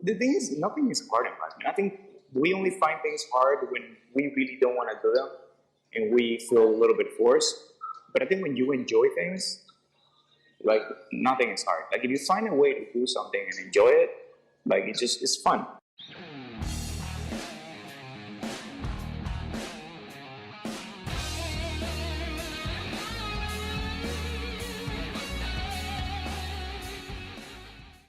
the thing is, nothing is hard in life. I think we only find things hard when we really don't want to do them and we feel a little bit forced. But I think when you enjoy things, like, nothing is hard. Like, if you find a way to do something and enjoy it, like, it's fun.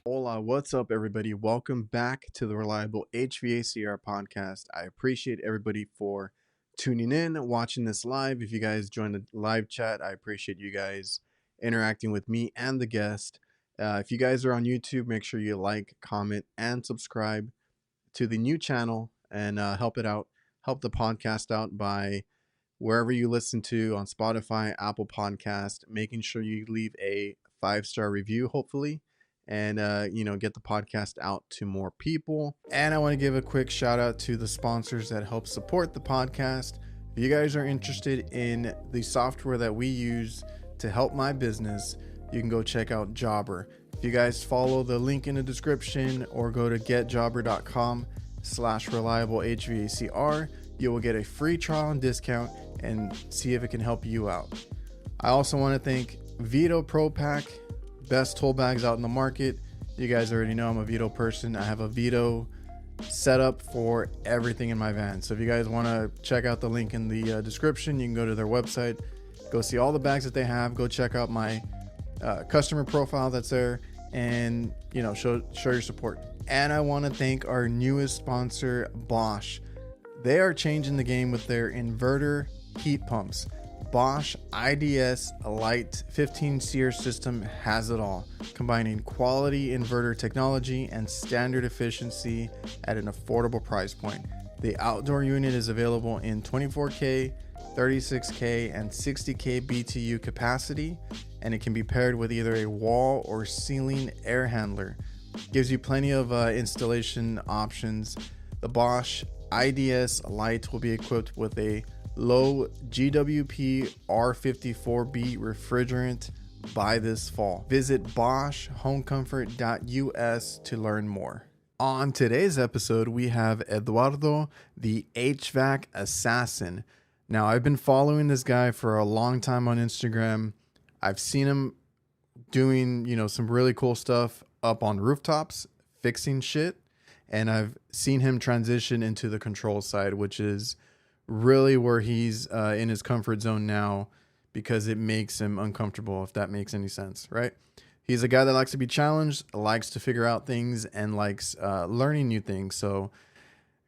Hola, what's up, everybody? Welcome back to the Reliable HVACR podcast. I appreciate everybody for tuning in, watching this live. If you guys joined the live chat, I appreciate you guys interacting with me and the guest. If you guys are on YouTube, make sure you like, comment, and subscribe to the new channel and help it out. Help the podcast out by wherever you listen to on Spotify, Apple Podcast, making sure you leave a 5-star review, hopefully, and get the podcast out to more people. And I want to give a quick shout out to the sponsors that help support the podcast. If you guys are interested in the software that we use to help my business, you can go check out Jobber. If you guys follow the link in the description or go to getjobber.com/reliablehvacr, you will get a free trial and discount and see if it can help you out. I also want to thank VETO Pro Pack, best tool bags out in the market. You guys already know I'm a VETO person. I have a VETO setup for everything in my van. So if you guys want to check out the link in the description, you can go to their website, go see all the bags that they have, go check out my customer profile that's there, and show your support. And I want to thank our newest sponsor, BOSCH. They are changing the game with their inverter heat pumps. BOSCH IDS Lite 15-SEER system has it all, combining quality inverter technology and standard efficiency at an affordable price point. The outdoor unit is available in 24K, 36K, and 60K BTU capacity, and it can be paired with either a wall or ceiling air handler. Gives you plenty of installation options. The BOSCH IDS Lite will be equipped with a low GWP R54B refrigerant by this fall. Visit boschhomecomfort.us to learn more. On today's episode, we have Eduardo the HVAC Assassin. Now, I've been following this guy for a long time on Instagram. I've seen him doing, some really cool stuff up on rooftops, fixing shit. And I've seen him transition into the control side, which is really where he's in his comfort zone now, because it makes him uncomfortable, if that makes any sense, right? He's a guy that likes to be challenged, likes to figure out things, and likes learning new things. So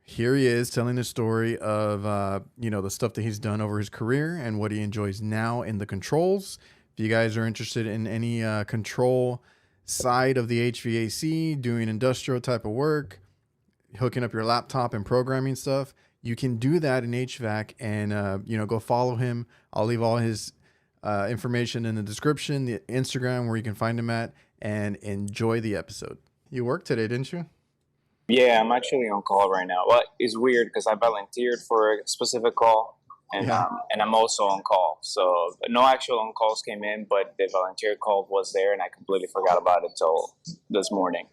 here he is telling the story of the stuff that he's done over his career and what he enjoys now in the controls. If you guys are interested in any control side of the HVAC, doing industrial type of work, hooking up your laptop and programming stuff, you can do that in HVAC, and go follow him. I'll leave all his information in the description, the Instagram where you can find him at, and enjoy the episode. You worked today, didn't you? Yeah, I'm actually on call right now. Well, it's weird because I volunteered for a specific call, and I'm also on call. So no actual on calls came in, but the volunteer call was there, and I completely forgot about it till this morning.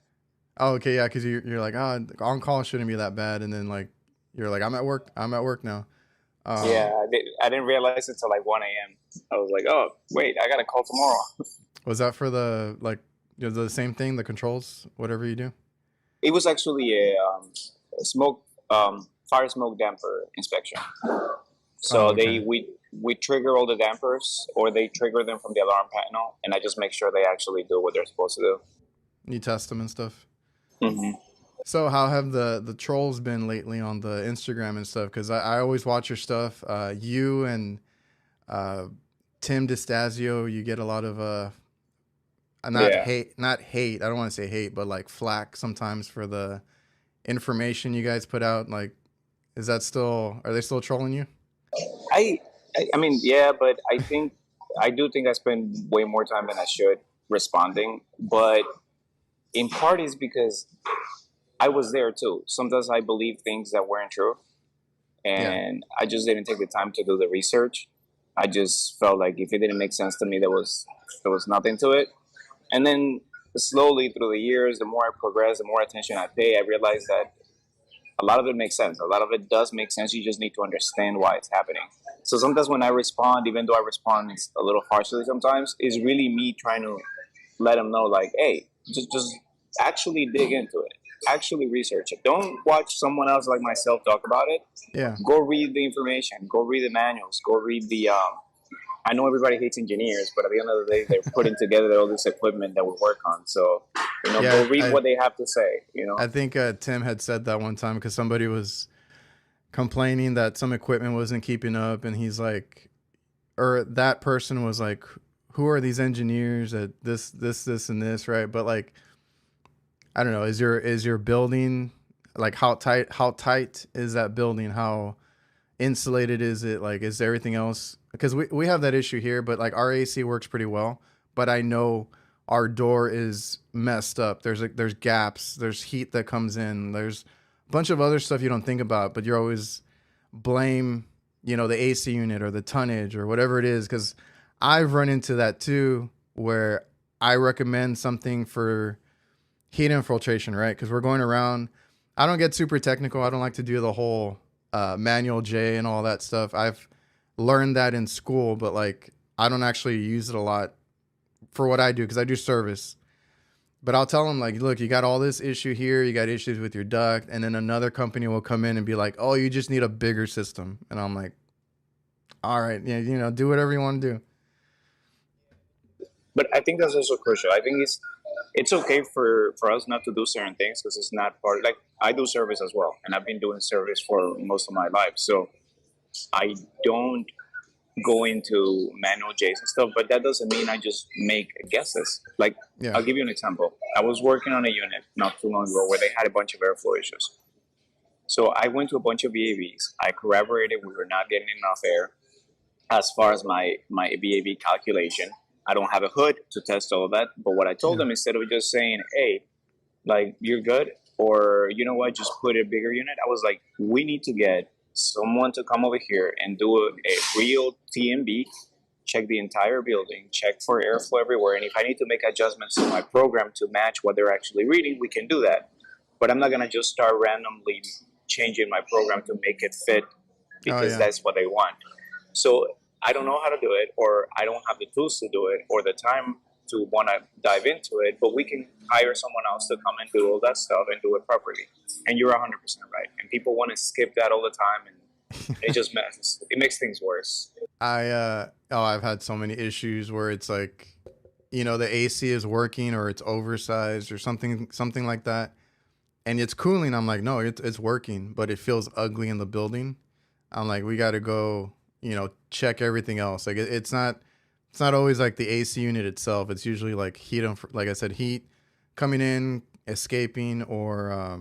Oh, okay, yeah, because you're like, on call shouldn't be that bad, and then you're like, I'm at work now. Yeah, I didn't realize it till 1 a.m. I was like, oh, wait, I got a call tomorrow. Was that for the same thing, the controls, whatever you do? It was actually a fire smoke damper inspection. So we trigger all the dampers, or they trigger them from the alarm panel, and I just make sure they actually do what they're supposed to do. You test them and stuff? Mm-hmm. So how have the trolls been lately on the Instagram and stuff? Because I always watch your stuff. You and Tim DeStasio, you get a lot of hate. I don't want to say hate, but flack sometimes for the information you guys put out. Are they still trolling you? I mean, yeah, but I do think I spend way more time than I should responding, but in part is because I was there too. Sometimes I believe things that weren't true, and I just didn't take the time to do the research. I just felt like if it didn't make sense to me, there was nothing to it. And then slowly through the years, the more I progress, the more attention I pay, I realize that a lot of it makes sense. A lot of it does make sense. You just need to understand why it's happening. So sometimes when I respond, even though I respond a little harshly sometimes, is really me trying to let them know, like, hey, just actually dig into it. Actually research it. Don't watch someone else like myself talk about it. Yeah. Go read the information. Go read the manuals. Go read the I know everybody hates engineers, but at the end of the day, they're putting together all this equipment that we work on. So, Yeah, go read what they have to say. I think Tim had said that one time because somebody was complaining that some equipment wasn't keeping up, and he's like, or that person was like, who are these engineers at this, and this, right? But like, I don't know, is your building, like, how tight is that building? How insulated is it? Like, is everything else? Because we have that issue here, but like our AC works pretty well, but I know our door is messed up. There's gaps, there's heat that comes in, there's a bunch of other stuff you don't think about, but you're always blame, the AC unit or the tonnage or whatever it is. Because I've run into that too, where I recommend something for heat infiltration, right? Because we're going around. I don't get super technical. I don't like to do the whole manual J and all that stuff. I've learned that in school, but like I don't actually use it a lot for what I do because I do service. But I'll tell them, like, look, you got all this issue here, you got issues with your duct, and then another company will come in and be like, oh, you just need a bigger system. And I'm like, all right, yeah, do whatever you want to do. But I think that's also crucial. I think it's okay for us not to do certain things because it's not part. Like I do service as well, and I've been doing service for most of my life. So I don't go into manual J's and stuff, but that doesn't mean I just make guesses. Like, Yeah. I'll give you an example. I was working on a unit not too long ago where they had a bunch of airflow issues. So I went to a bunch of VAVs. I corroborated we were not getting enough air as far as my VAV calculation. I don't have a hood to test all of that, but what I told them, instead of just saying, hey, like, you're good, or you know what, just put a bigger unit, I was like, we need to get someone to come over here and do a real TMB, check the entire building, check for airflow everywhere, and if I need to make adjustments to my program to match what they're actually reading, we can do that. But I'm not going to just start randomly changing my program to make it fit because that's what they want. So I don't know how to do it, or I don't have the tools to do it, or the time to want to dive into it, but we can hire someone else to come and do all that stuff and do it properly. And you're 100% right. And people want to skip that all the time, and it just messes. It makes things worse. I've had so many issues where it's like, the AC is working or it's oversized or something like that, and it's cooling. I'm like, no, it's working, but it feels ugly in the building. I'm like, we got to go, check everything else. Like it's not always like the AC unit itself. It's usually like heat, like I said, heat coming in, escaping, or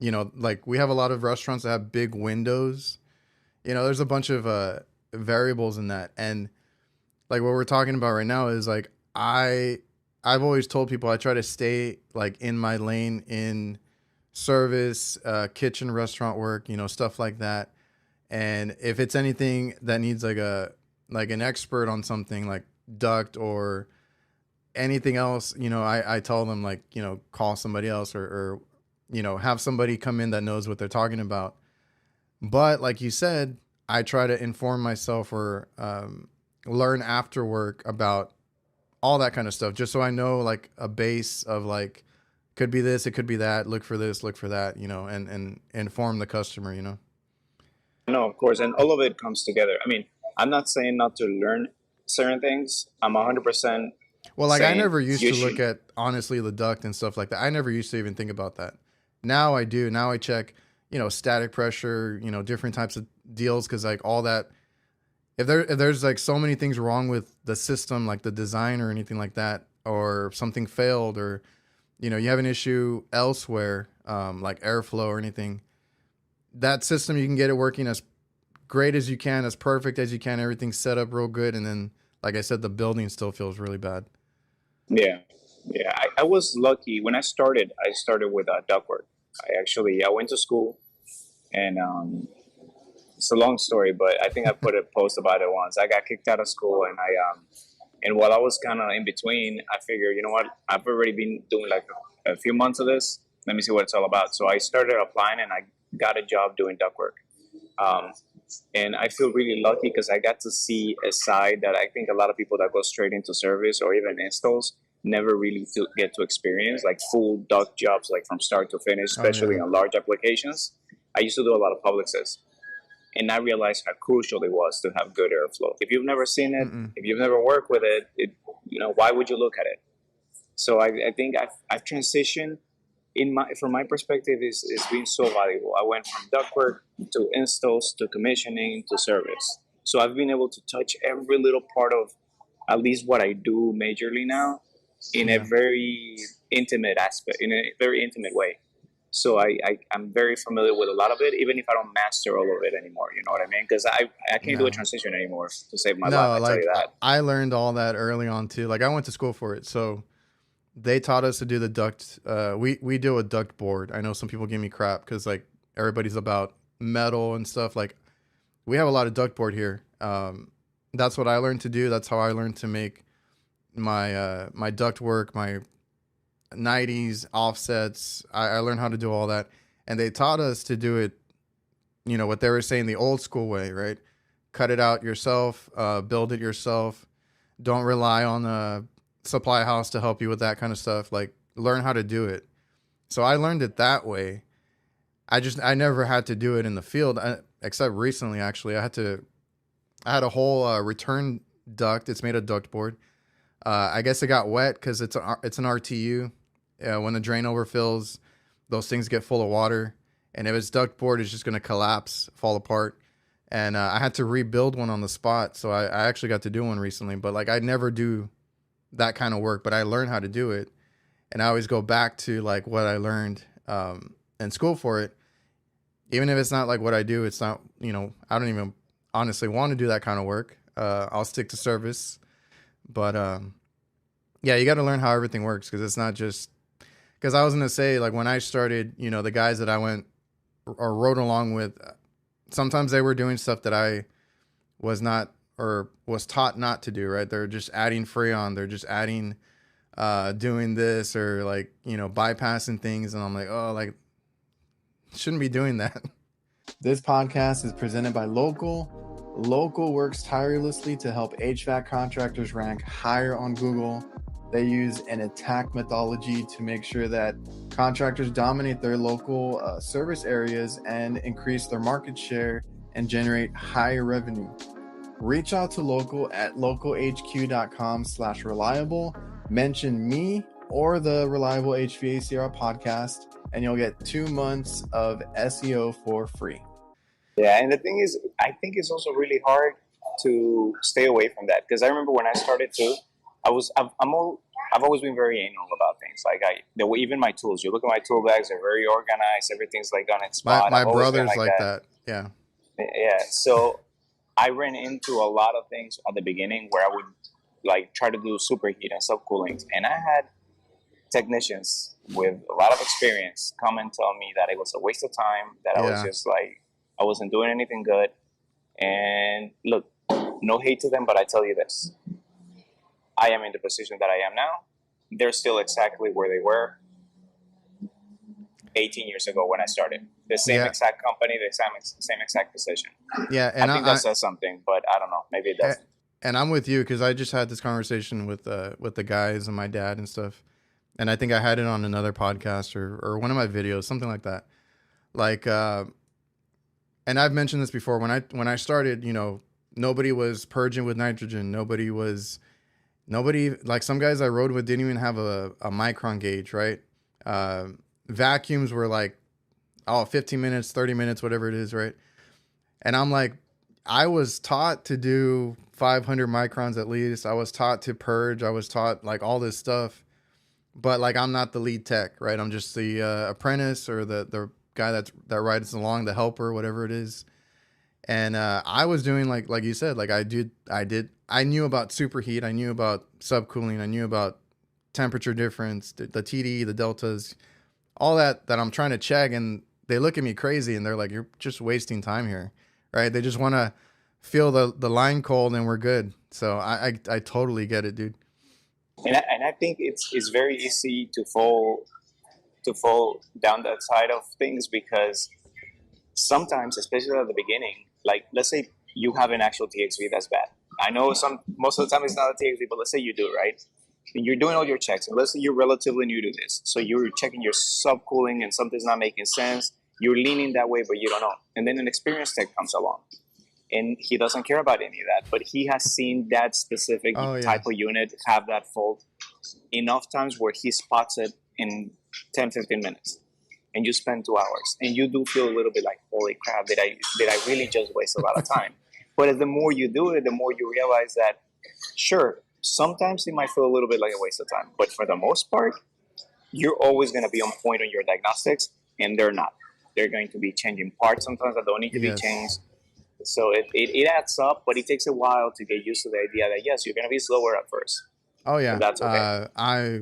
like we have a lot of restaurants that have big windows. There's a bunch of variables in that, and like what we're talking about right now is like I've always told people I try to stay like in my lane in service, kitchen, restaurant work, stuff like that. And if it's anything that needs like an expert on something like duct or anything else, I tell them, like, call somebody else or have somebody come in that knows what they're talking about. But like you said, I try to inform myself or learn after work about all that kind of stuff, just so I know like a base of like, could be this, it could be that, look for this, look for that, and inform the customer, No, of course. And all of it comes together. I mean, I'm not saying not to learn certain things. I'm 100%. Well, like I never used to look at, honestly, the duct and stuff like that. I never used to even think about that. Now I do. Now I check, static pressure, different types of deals. Cause like all that, if there's like so many things wrong with the system, like the design or anything like that, or something failed, or, you have an issue elsewhere, like airflow or anything, that system, you can get it working as great as you can, as perfect as you can. Everything's set up real good. And then, like I said, the building still feels really bad. Yeah. I was lucky when I started with ductwork. I went to school, and it's a long story, but I think I put a post about it once. I got kicked out of school, and I And while I was kind of in between, I figured, you know what, I've already been doing like a few months of this. Let me see what it's all about. So I started applying, and I got a job doing ductwork. Um, and I feel really lucky because I got to see a side that I think a lot of people that go straight into service or even installs never really get to experience, like full duct jobs, like from start to finish, Oh especially yeah. on large applications. I used to do a lot of public sys, and I realized how crucial it was to have good airflow. If you've never seen it, Mm-mm. if you've never worked with it, why would you look at it? So I think I've transitioned from my perspective is being so valuable. I went from ductwork to installs to commissioning to service. So I've been able to touch every little part of at least what I do majorly now in a Yeah. very intimate aspect, in a very intimate way. So I'm very familiar with a lot of it, even if I don't master all of it anymore. You know what I mean? Because I can't do a No. transition anymore to save my life. No, I tell like you that. I learned all that early on too. Like I went to school for it, so they taught us to do the duct. We do a duct board. I know some people give me crap because like everybody's about metal and stuff. Like we have a lot of duct board here. That's what I learned to do. That's how I learned to make my duct work, my 90s offsets. I learned how to do all that, and they taught us to do it. You know what they were saying, the old school way, right? Cut it out yourself, build it yourself. Don't rely on a supply house to help you with that kind of stuff. Like learn how to do it. So I learned it that way. I never had to do it in the field, except recently. Actually, I had a whole return duct. It's made of duct board. I guess it got wet because it's an RTU. When the drain overfills, those things get full of water, and if it's duct board, it's just gonna collapse, fall apart. And I had to rebuild one on the spot, so I actually got to do one recently. But like I never do that kind of work, but I learned how to do it, and I always go back to like what I learned in school for it. Even if it's not like what I do, it's not, I don't even honestly want to do that kind of work. I'll stick to service, but yeah, you got to learn how everything works because it's not just because I was gonna say like when I started, the guys that I went or rode along with, sometimes they were doing stuff that I was not or was taught not to do. Right? They're just adding Freon. They're just adding, doing this or like bypassing things, and I'm like, oh, like shouldn't be doing that. This podcast is presented by Local. Local works tirelessly to help HVAC contractors rank higher on Google. They use an attack methodology to make sure that contractors dominate their local service areas and increase their market share and generate higher revenue. Reach out to Local at localhq.com/reliable. Mention me or the Reliable HVACR podcast, and you'll get 2 months of SEO for free. Yeah, and the thing is, I think it's also really hard to stay away from that because I remember when I started too, I've always been very anal about things. Like even my tools. You look at my tool bags; they're very organized. Everything's like on its spot. My I've always been brother's like that. Yeah. Yeah. So I ran into a lot of things at the beginning where I would like try to do superheat and subcooling, and I had technicians with a lot of experience come and tell me that it was a waste of time. That I was just like I wasn't doing anything good. And look, no hate to them, but I tell you this. I am in the position that I am now. They're still exactly where they were 18 years ago when I started. The same exact company, the same exact position. Yeah, and I think that says something, but I don't know. Maybe it doesn't. And I'm with you because I just had this conversation with the guys and my dad and stuff. And I think I had it on another podcast or one of my videos, something like that. Like, and I've mentioned this before. When I started, nobody was purging with nitrogen. Nobody like some guys I rode with didn't even have a micron gauge, right? Vacuums were like, 15 minutes, 30 minutes, whatever it is, right? And I'm like, I was taught to do 500 microns at least. I was taught to purge. I was taught like all this stuff. But like I'm not the lead tech, right? I'm just the apprentice or the guy that rides along, the helper, whatever it is. And I was doing like you said, like I knew about superheat, I knew about subcooling, I knew about temperature difference, the TD, the deltas, all that I'm trying to check, and they look at me crazy and they're like, you're just wasting time here, right? They just want to feel the line cold and we're good. So I totally get it, dude. And I think it's very easy to fall down that side of things, because sometimes, especially at the beginning, like let's say you have an actual TXV that's bad. I know most of the time it's not a TXV, but let's say you do, right? And you're doing all your checks, and let's say you're relatively new to this, so you're checking your subcooling and something's not making sense. You're leaning that way, but you don't know. And then an experienced tech comes along, and he doesn't care about any of that, but he has seen that specific type of unit have that fault enough times where he spots it in 10-15 minutes, and you spend 2 hours, and you do feel a little bit like, holy crap, did I really just waste a lot of time? But the more you do it, the more you realize that, sure, sometimes it might feel a little bit like a waste of time, but for the most part, you're always going to be on point on your diagnostics, and they're not. They're going to be changing parts sometimes that don't need to be changed. So it adds up, but it takes a while to get used to the idea that, yes, you're going to be slower at first. Oh yeah, and that's okay. I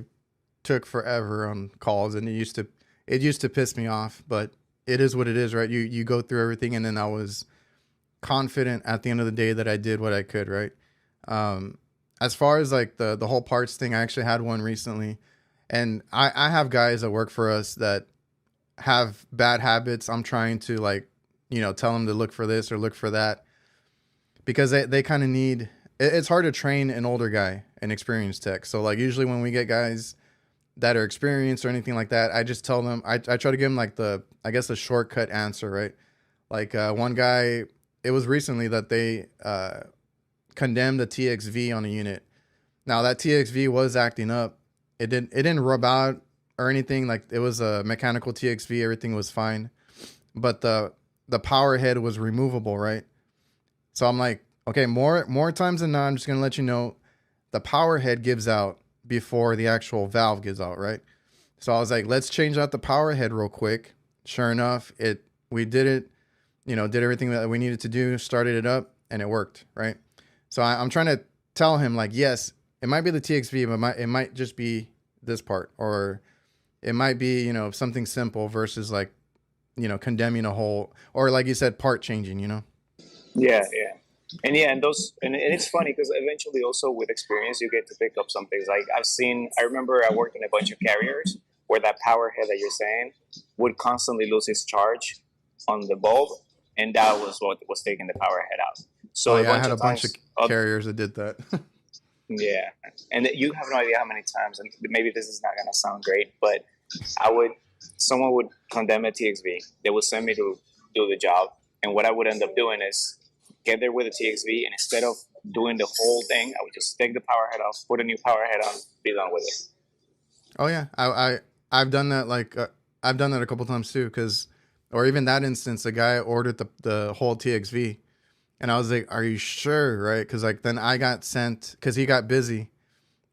took forever on calls, and it used to piss me off, but it is what it is, right? You go through everything, and then I was confident at the end of the day that I did what I could, right? As far as like the whole parts thing, I actually had one recently, and I have guys that work for us that have bad habits. I'm trying to like, tell them to look for this or look for that, because they kind of need, it's hard to train an older guy, an experienced tech. So like usually when we get guys that are experienced or anything like that, I just tell them, I try to give them like the shortcut answer, right? Like one guy, it was recently that they condemned a TXV on a unit. Now that TXV was acting up. It didn't rub out or anything. Like it was a mechanical TXV. Everything was fine, but the power head was removable, right? So I'm like, okay, more times than not, I'm just gonna let you know, the power head gives out before the actual valve gives out, right? So I was like, let's change out the power head real quick. Sure enough, we did it, did everything that we needed to do, started it up, and it worked, right? So I'm trying to tell him like, yes, it might be the TXV, but it might just be this part, or it might be, something simple versus like, condemning a whole, or like you said, part changing, Yeah. And it's funny because eventually also with experience, you get to pick up some things. Like I remember I worked in a bunch of carriers where that power head that you're saying would constantly lose its charge on the bulb. And that was what was taking the power head out. So I had a bunch of carriers that did that. Yeah. And you have no idea how many times, and maybe this is not going to sound great, but someone would condemn a TXV. They would send me to do the job. And what I would end up doing is get there with a TXV, and instead of doing the whole thing, I would just take the power head off, put a new power head on, be done with it. Oh yeah. I've done that. Like I've done that a couple times too. Or even that instance, the guy ordered the whole TXV, and I was like, are you sure? Right. Cause like then I got sent, cause he got busy,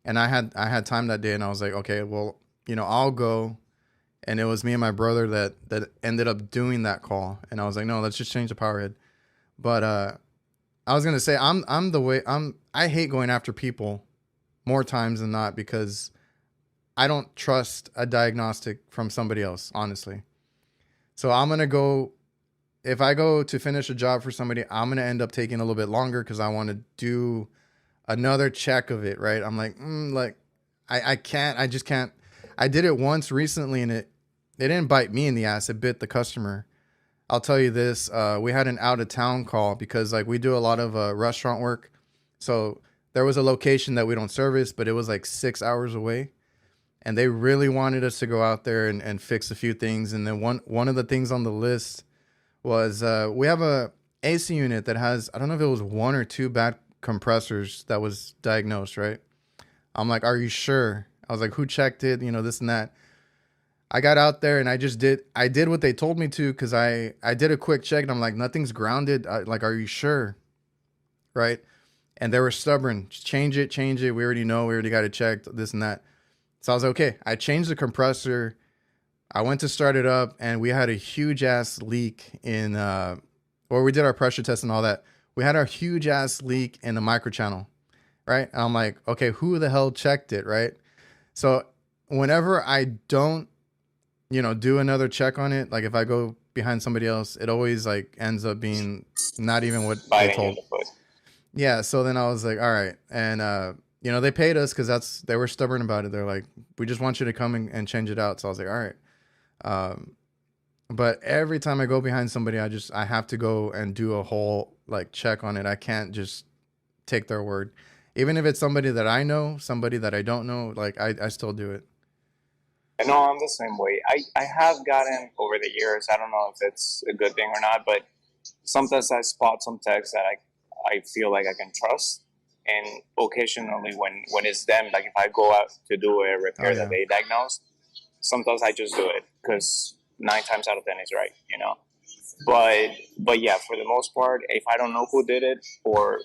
and I had time that day, and I was like, okay, well, I'll go. And it was me and my brother that ended up doing that call. And I was like, no, let's just change the power head. But I was gonna say I hate going after people more times than not, because I don't trust a diagnostic from somebody else, honestly. So I'm gonna go, if I go to finish a job for somebody, I'm gonna end up taking a little bit longer because I want to do another check of it, right? I'm like, I can't, I just can't. I did it once recently, and it didn't bite me in the ass. It bit the customer. I'll tell you this. We had an out of town call because like we do a lot of restaurant work. So there was a location that we don't service, but it was like 6 hours away. And they really wanted us to go out there and fix a few things. And then one of the things on the list was we have a AC unit that has, I don't know if it was 1 or 2 bad compressors that was diagnosed, right? I'm like, are you sure? I was like, who checked it? This and that. I got out there and I did what they told me to, because I did a quick check, and I'm like, nothing's grounded. Like, are you sure? Right? And they were stubborn. Just change it. We already know. We already got it checked, this and that. So I was like, okay. I changed the compressor. I went to start it up, and we had a huge ass leak in, or we did our pressure test and all that. We had a huge ass leak in the microchannel. Right? And I'm like, okay, who the hell checked it? Right? So whenever I don't, do another check on it, like if I go behind somebody else, it always like ends up being not even what they told. Yeah, so then I was like, all right. And you know, they paid us because they were stubborn about it. They're like, we just want you to come and change it out. So I was like, all right. Um, but every time I go behind somebody, I have to go and do a whole like check on it. I can't just take their word. Even if it's somebody that I know, somebody that I don't know, like I still do it. I know I'm the same way. I have gotten over the years, I don't know if it's a good thing or not, but sometimes I spot some techs that I feel like I can trust. And occasionally when it's them, like if I go out to do a Oh repair that yeah. they diagnose, sometimes I just do it because 9 times out of 10 is right, you know. But yeah, for the most part, if I don't know who did it or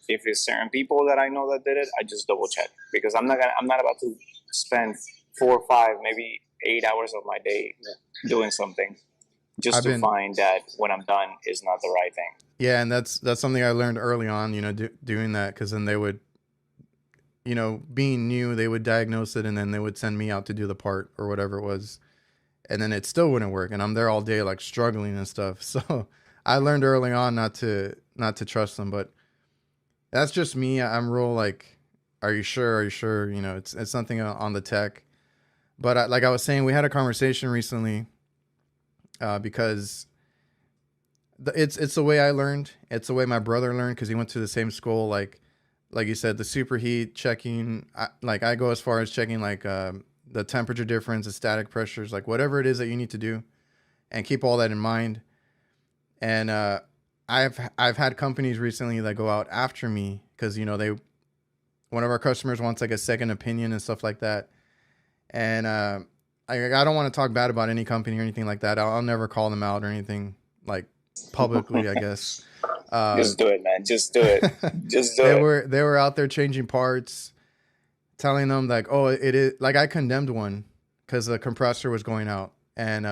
if it's certain people that I know that did it, I just double check because I'm not about to spend 4 or 5, maybe 8 hours of my day doing something just I've to been find that when I'm done is not the right thing. Yeah, and that's something I learned early on, you know, doing that because then they would, you know, being new, they would diagnose it and then they would send me out to do the part or whatever it was, and then it still wouldn't work, and I'm there all day like struggling and stuff. So I learned early on not to trust them, but that's just me. I'm real like, are you sure? Are you sure? You know, it's something on the tech. But like I was saying, we had a conversation recently because it's the way I learned. It's the way my brother learned because he went to the same school. Like you said, the superheat checking. Like I go as far as checking like the temperature difference, the static pressures, like whatever it is that you need to do, and keep all that in mind. And I've had companies recently that go out after me because you know one of our customers wants like a second opinion and stuff like that. And I don't want to talk bad about any company or anything like that. I'll never call them out or anything like publicly, I guess. Just do it, man. Just do it. Just do they it. were out there changing parts, telling them like, oh, it is like I condemned one because the compressor was going out, and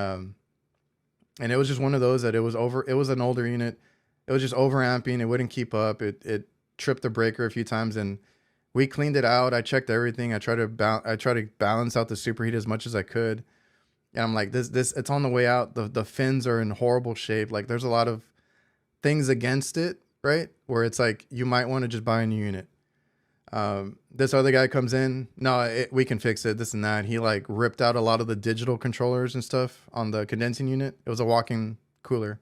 it was just one of those that it was over. It was an older unit. It was just overamping. It wouldn't keep up. It tripped the breaker a few times, and we cleaned it out. I checked everything. I tried to balance out the superheat as much as I could. And I'm like, this it's on the way out. The fins are in horrible shape. Like there's a lot of things against it, right? Where it's like you might want to just buy a new unit. This other guy comes in. No, we can fix it. This and that. He like ripped out a lot of the digital controllers and stuff on the condensing unit. It was a walk-in cooler.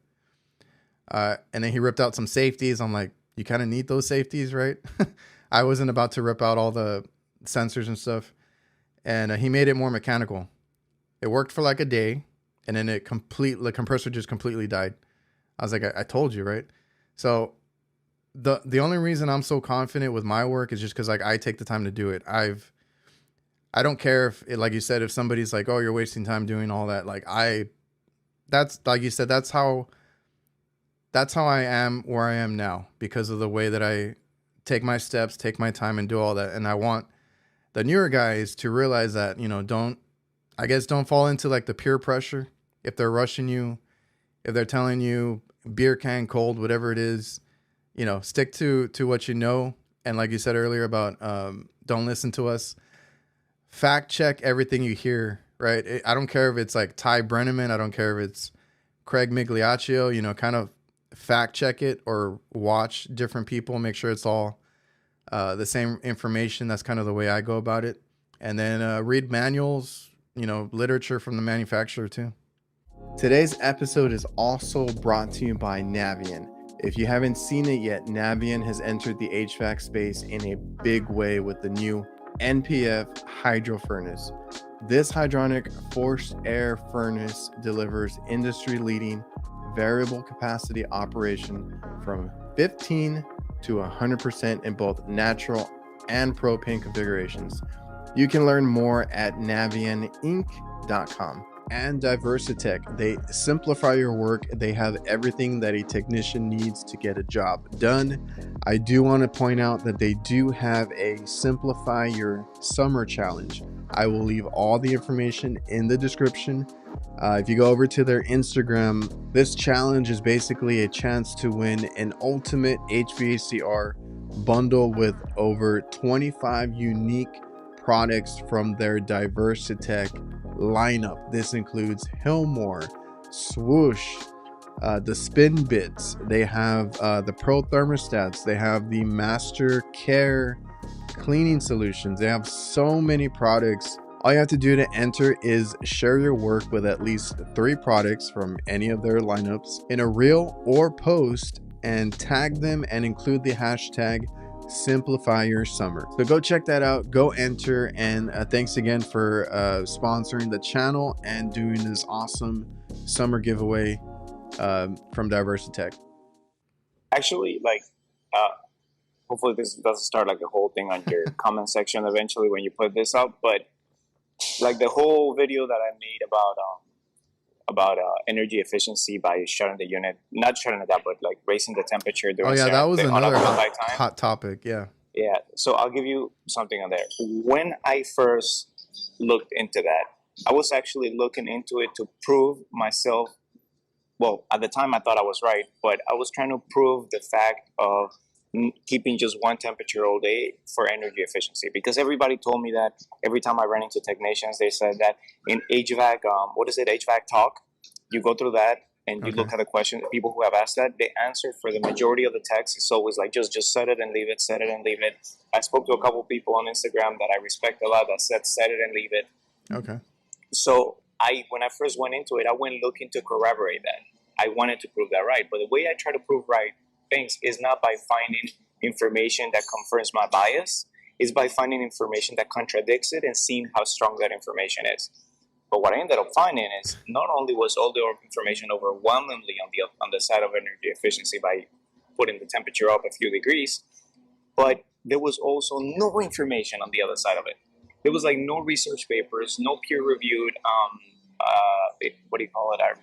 And then he ripped out some safeties. I'm like, you kind of need those safeties, right? I wasn't about to rip out all the sensors and stuff. And he made it more mechanical. It worked for like a day, and then the compressor just completely died. I was like, I told you, right? So the only reason I'm so confident with my work is just because like I take the time to do it. I don't care if it, like you said, if somebody's like, oh, you're wasting time doing all that. Like that's like you said, that's how I am where I am now because of the way that I take my steps, take my time, and do all that. And I want the newer guys to realize that, you know, don't fall into like the peer pressure. If they're rushing you, if they're telling you beer can cold, whatever it is, you know, stick to what you know. And like you said earlier about don't listen to us. Fact check everything you hear, right? I don't care if it's like Ty Brenneman. I don't care if it's Craig Migliaccio, you know, kind of fact check it or watch different people, make sure it's all the same information. That's kind of the way I go about it. And then read manuals, you know, literature from the manufacturer too. Today's episode is also brought to you by NAVIEN. If you haven't seen it yet, NAVIEN has entered the HVAC space in a big way with the new NPF hydro furnace. This hydronic forced air furnace delivers industry-leading variable capacity operation from 15 to 100% in both natural and propane configurations. You can learn more at navieninc.com. And DIVERSITECH, they simplify your work. They have everything that a technician needs to get a job done. I do want to point out that they do have a Simplify Your Summer Challenge. I will leave all the information in the description. If you go over to their Instagram, this challenge is basically a chance to win an ultimate HVACR bundle with over 25 unique products from their DIVERSITECH lineup. This includes Hillmore, Swoosh, the spin bits, they have the Pro thermostats, they have the Master Care cleaning solutions. They have so many products. All you have to do to enter is share your work with at least 3 products from any of their lineups in a reel or post, and tag them and include the hashtag simplify your summer. So go check that out, go enter, and thanks again for sponsoring the channel and doing this awesome summer giveaway from DIVERSITECH. Actually, like, hopefully this doesn't start like a whole thing on your comment section eventually when you put this up, but like the whole video that I made about energy efficiency by shutting the unit, not shutting it down, but like raising the temperature during that was another hot, hot topic. Yeah. So I'll give you something on there. When I first looked into that, I was actually looking into it to prove myself. Well, at the time I thought I was right, but I was trying to prove the fact of keeping just one temperature all day for energy efficiency, because everybody told me that. Every time I ran into technicians, they said that in HVAC, HVAC talk, you go through that and you look at the question, people who have asked that, the answer for the majority of the text is always like, just set it and leave it, set it and leave it. I spoke to a couple people on Instagram that I respect a lot that said, set it and leave it. Okay. So when I first went into it, I went looking to corroborate that. I wanted to prove that right. But the way I try to prove right things is not by finding information that confirms my bias, is by finding information that contradicts it and seeing how strong that information is. But what I ended up finding is not only was all the information overwhelmingly on the side of energy efficiency by putting the temperature up a few degrees, but there was also no information on the other side of it. There was like no research papers, no peer-reviewed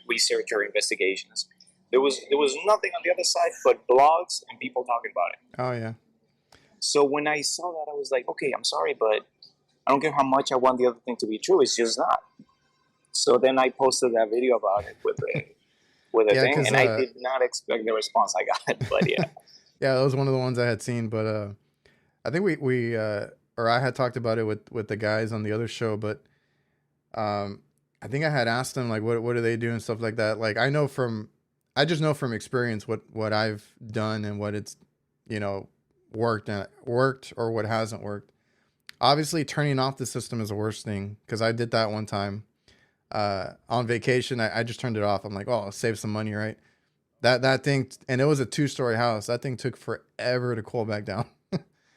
research or investigations. There was nothing on the other side but blogs and people talking about it. Oh yeah. So when I saw that, I was like, okay, I'm sorry, but I don't care how much I want the other thing to be true. It's just not. So then I posted that video about it with a thing, and I did not expect the response I got. But yeah. Yeah, that was one of the ones I had seen, but I think we I had talked about it with the guys on the other show, but I think I had asked them like what do they do and stuff like that. Like I just know from experience what I've done and what it's worked or what hasn't worked. Obviously, turning off the system is the worst thing, because I did that one time on vacation. I just turned it off. I'm like, oh, I'll save some money, right? That thing, and it was a 2-story house. That thing took forever to cool back down.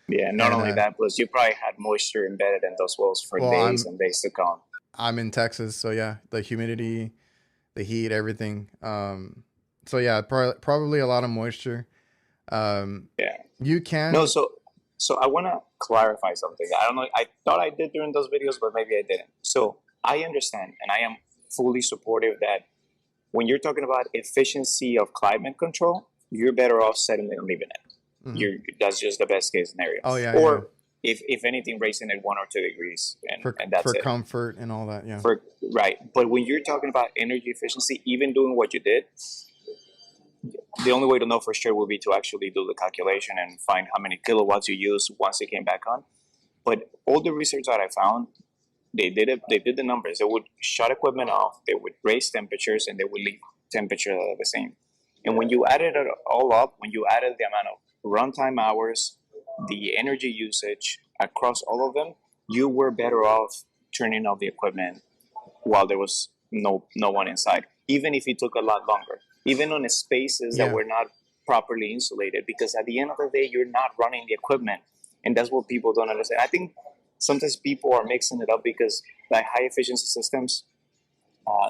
Yeah, not only that, plus you probably had moisture embedded in those walls for days and days to come. I'm in Texas, so yeah, the humidity, the heat, everything. So yeah, probably a lot of moisture. Yeah. You can. No, so I want to clarify something. I don't know. I thought I did during those videos, but maybe I didn't. So I understand, and I am fully supportive that when you're talking about efficiency of climate control, you're better off setting it and leaving it. Mm-hmm. That's just the best case scenario. Oh yeah. Or if anything, raising it 1 or 2 degrees, and that's for it. Comfort and all that. Yeah. Right. But when you're talking about energy efficiency, even doing what you did, the only way to know for sure would be to actually do the calculation and find how many kilowatts you used once it came back on. But all the research that I found, they did the numbers. They would shut equipment off, they would raise temperatures, and they would leave temperature the same. And when you added it all up, when you added the amount of runtime hours, the energy usage across all of them, you were better off turning off the equipment while there was no one inside, even if it took a lot longer, even on spaces that were not properly insulated, because at the end of the day, you're not running the equipment. And that's what people don't understand. I think sometimes people are mixing it up, because like high efficiency systems,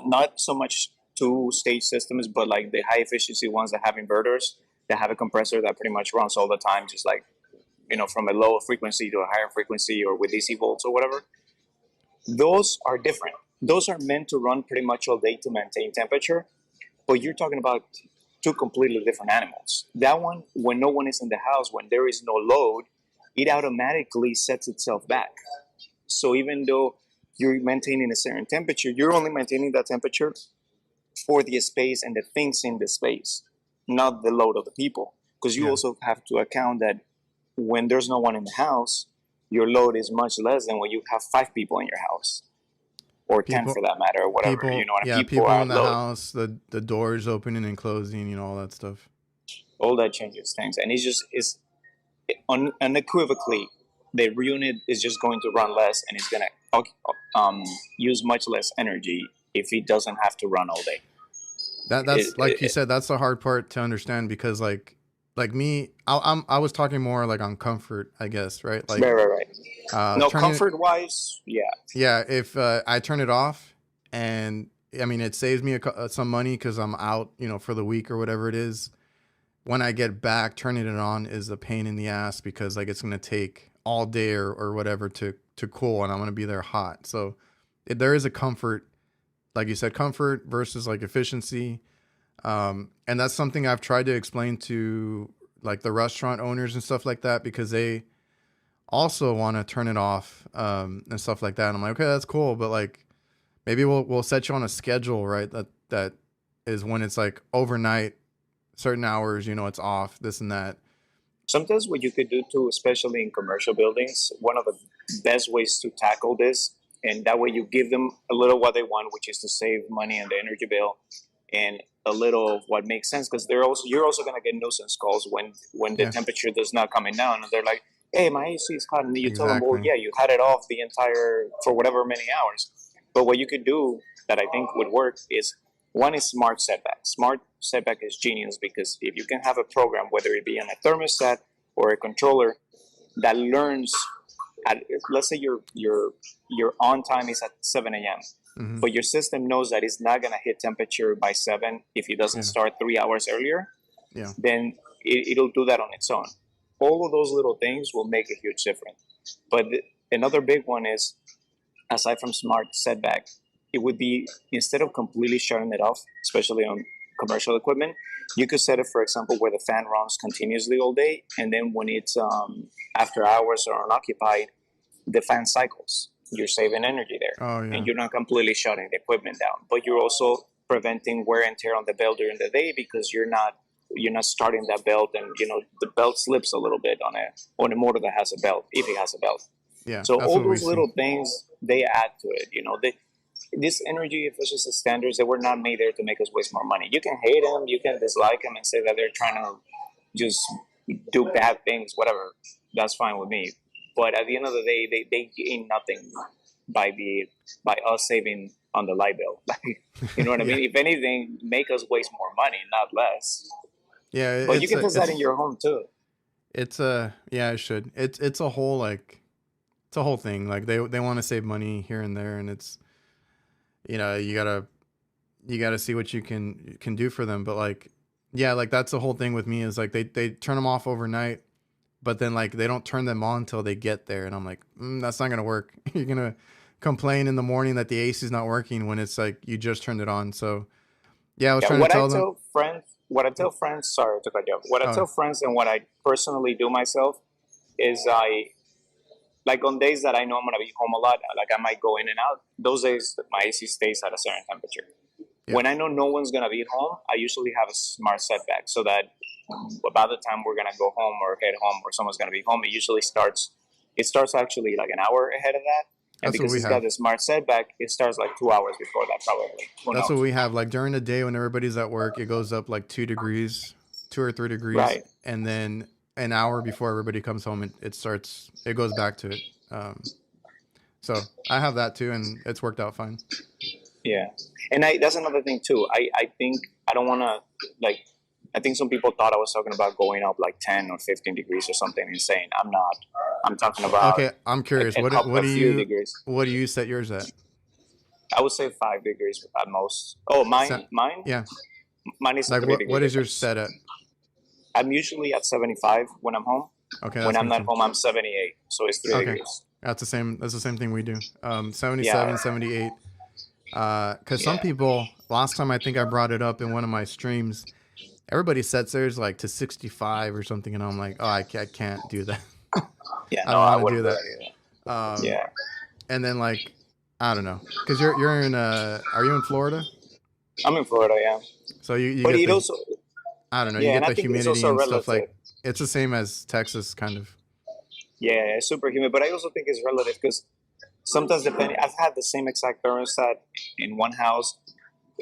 not so much 2-stage systems, but like the high efficiency ones that have inverters, that have a compressor that pretty much runs all the time, just like, from a lower frequency to a higher frequency, or with DC volts or whatever. Those are different. Those are meant to run pretty much all day to maintain temperature. But you're talking about 2 completely different animals. That one, when no one is in the house, when there is no load, it automatically sets itself back. So even though you're maintaining a certain temperature, you're only maintaining that temperature for the space and the things in the space, not the load of the people. Because you also have to account that when there's no one in the house, your load is much less than when you have 5 people in your house, or 10 for that matter, or whatever. People, you know, and yeah, people people are in the low. house, the doors opening and closing, you know, all that stuff. All that changes things, and it's unequivocally the unit is just going to run less, and it's going to use much less energy if it doesn't have to run all day. That's like you said, that's the hard part to understand, because like me, I was talking more like on comfort, I guess, right? Like right. No, comfort it, wise, yeah. If I turn it off, and I mean it saves me some money because I'm out, you know, for the week or whatever it is. When I get back, turning it on is a pain in the ass, because like it's gonna take all day or whatever to cool, and I'm gonna be there hot. So there is a comfort, like you said, comfort versus like efficiency. And that's something I've tried to explain to like the restaurant owners and stuff like that, because they also want to turn it off and stuff like that. And I'm like, okay, that's cool, but like maybe we'll set you on a schedule, right? That is when it's like overnight, certain hours, you know, it's off, this and that. Sometimes what you could do too, especially in commercial buildings, one of the best ways to tackle this, and that way you give them a little what they want, which is to save money on the energy bill, and a little of what makes sense, because you're also going to get nuisance calls when the temperature does not coming down, and they're like, hey, my AC is hot, and you tell them, well, yeah, you had it off the entire for whatever many hours. But what you could do that I think would work is, one is smart setback. Smart setback is genius, because if you can have a program, whether it be on a thermostat or a controller, that learns let's say your on time is at 7 a.m. Mm-hmm. But your system knows that it's not going to hit temperature by 7 if it doesn't start 3 hours earlier. Then it'll do that on its own. All of those little things will make a huge difference. But another big one is, aside from smart setback, it would be, instead of completely shutting it off, especially on commercial equipment, you could set it, for example, where the fan runs continuously all day, and then when it's after hours or unoccupied, the fan cycles. You're saving energy there, and you're not completely shutting the equipment down, but you're also preventing wear and tear on the belt during the day, because you're not starting that belt, and you know the belt slips a little bit on a motor that has a belt, if it has a belt. So all those little things, they add to it. You know, these energy efficiency standards, they were not made there to make us waste more money. You can hate them, you can dislike them, and say that they're trying to just do bad things, whatever. That's fine with me. But at the end of the day, they gain nothing by us saving on the light bill. You know what I mean? If anything, make us waste more money, not less. Yeah, but you can test that in your home too. It's it should. It's a whole it's a whole thing. Like they want to save money here and there, and it's, you know, you gotta see what you can do for them. But like, yeah, like that's the whole thing with me, is like they turn them off overnight, but then like they don't turn them on until they get there, and I'm like, that's not gonna work. You're gonna complain in the morning that the AC is not working when it's like you just turned it on. So yeah, I was trying to tell them. What I tell friends, sorry to cut you off. What I tell friends, and what I personally do myself, is like on days that I know I'm gonna be home a lot, like I might go in and out. Those days my AC stays at a certain temperature. When I know no one's gonna be at home, I usually have a smart setback, so that about the time we're gonna go home or head home, or someone's gonna be home, it starts actually like an hour ahead of that. And because it's got the smart setback, it starts like 2 hours before that, probably. That's what we have. Like during the day when everybody's at work, it goes up like 2 or 3 degrees. Right. And then an hour before everybody comes home, it goes back to it. So I have that too, and it's worked out fine. Yeah. And that's another thing too. I think I don't want to, I think some people thought I was talking about going up like 10 or 15 degrees or something insane. I'm not. I'm talking about. Okay, I'm curious. What do you set yours at? I would say 5 degrees at most. Oh, mine? Yeah. Mine is like what is your set at? I'm usually at 75 when I'm home. Okay. When I'm not home, I'm 78. So it's 3 degrees. That's the same thing we do. 77, 78. Because some people, last time I think I brought it up in one of my streams, everybody sets theirs like to 65 or something, and I'm like, oh, I can't do that. Yeah, I don't want to do that. And then like, I don't know, because you're in are you in Florida? I'm in Florida, yeah. So you but get it also, I don't know, you get the humidity and stuff. Like it's the same as Texas, kind of. Yeah, it's super humid, but I also think it's relative, because sometimes depending, I've had the same exact thermostat in one house,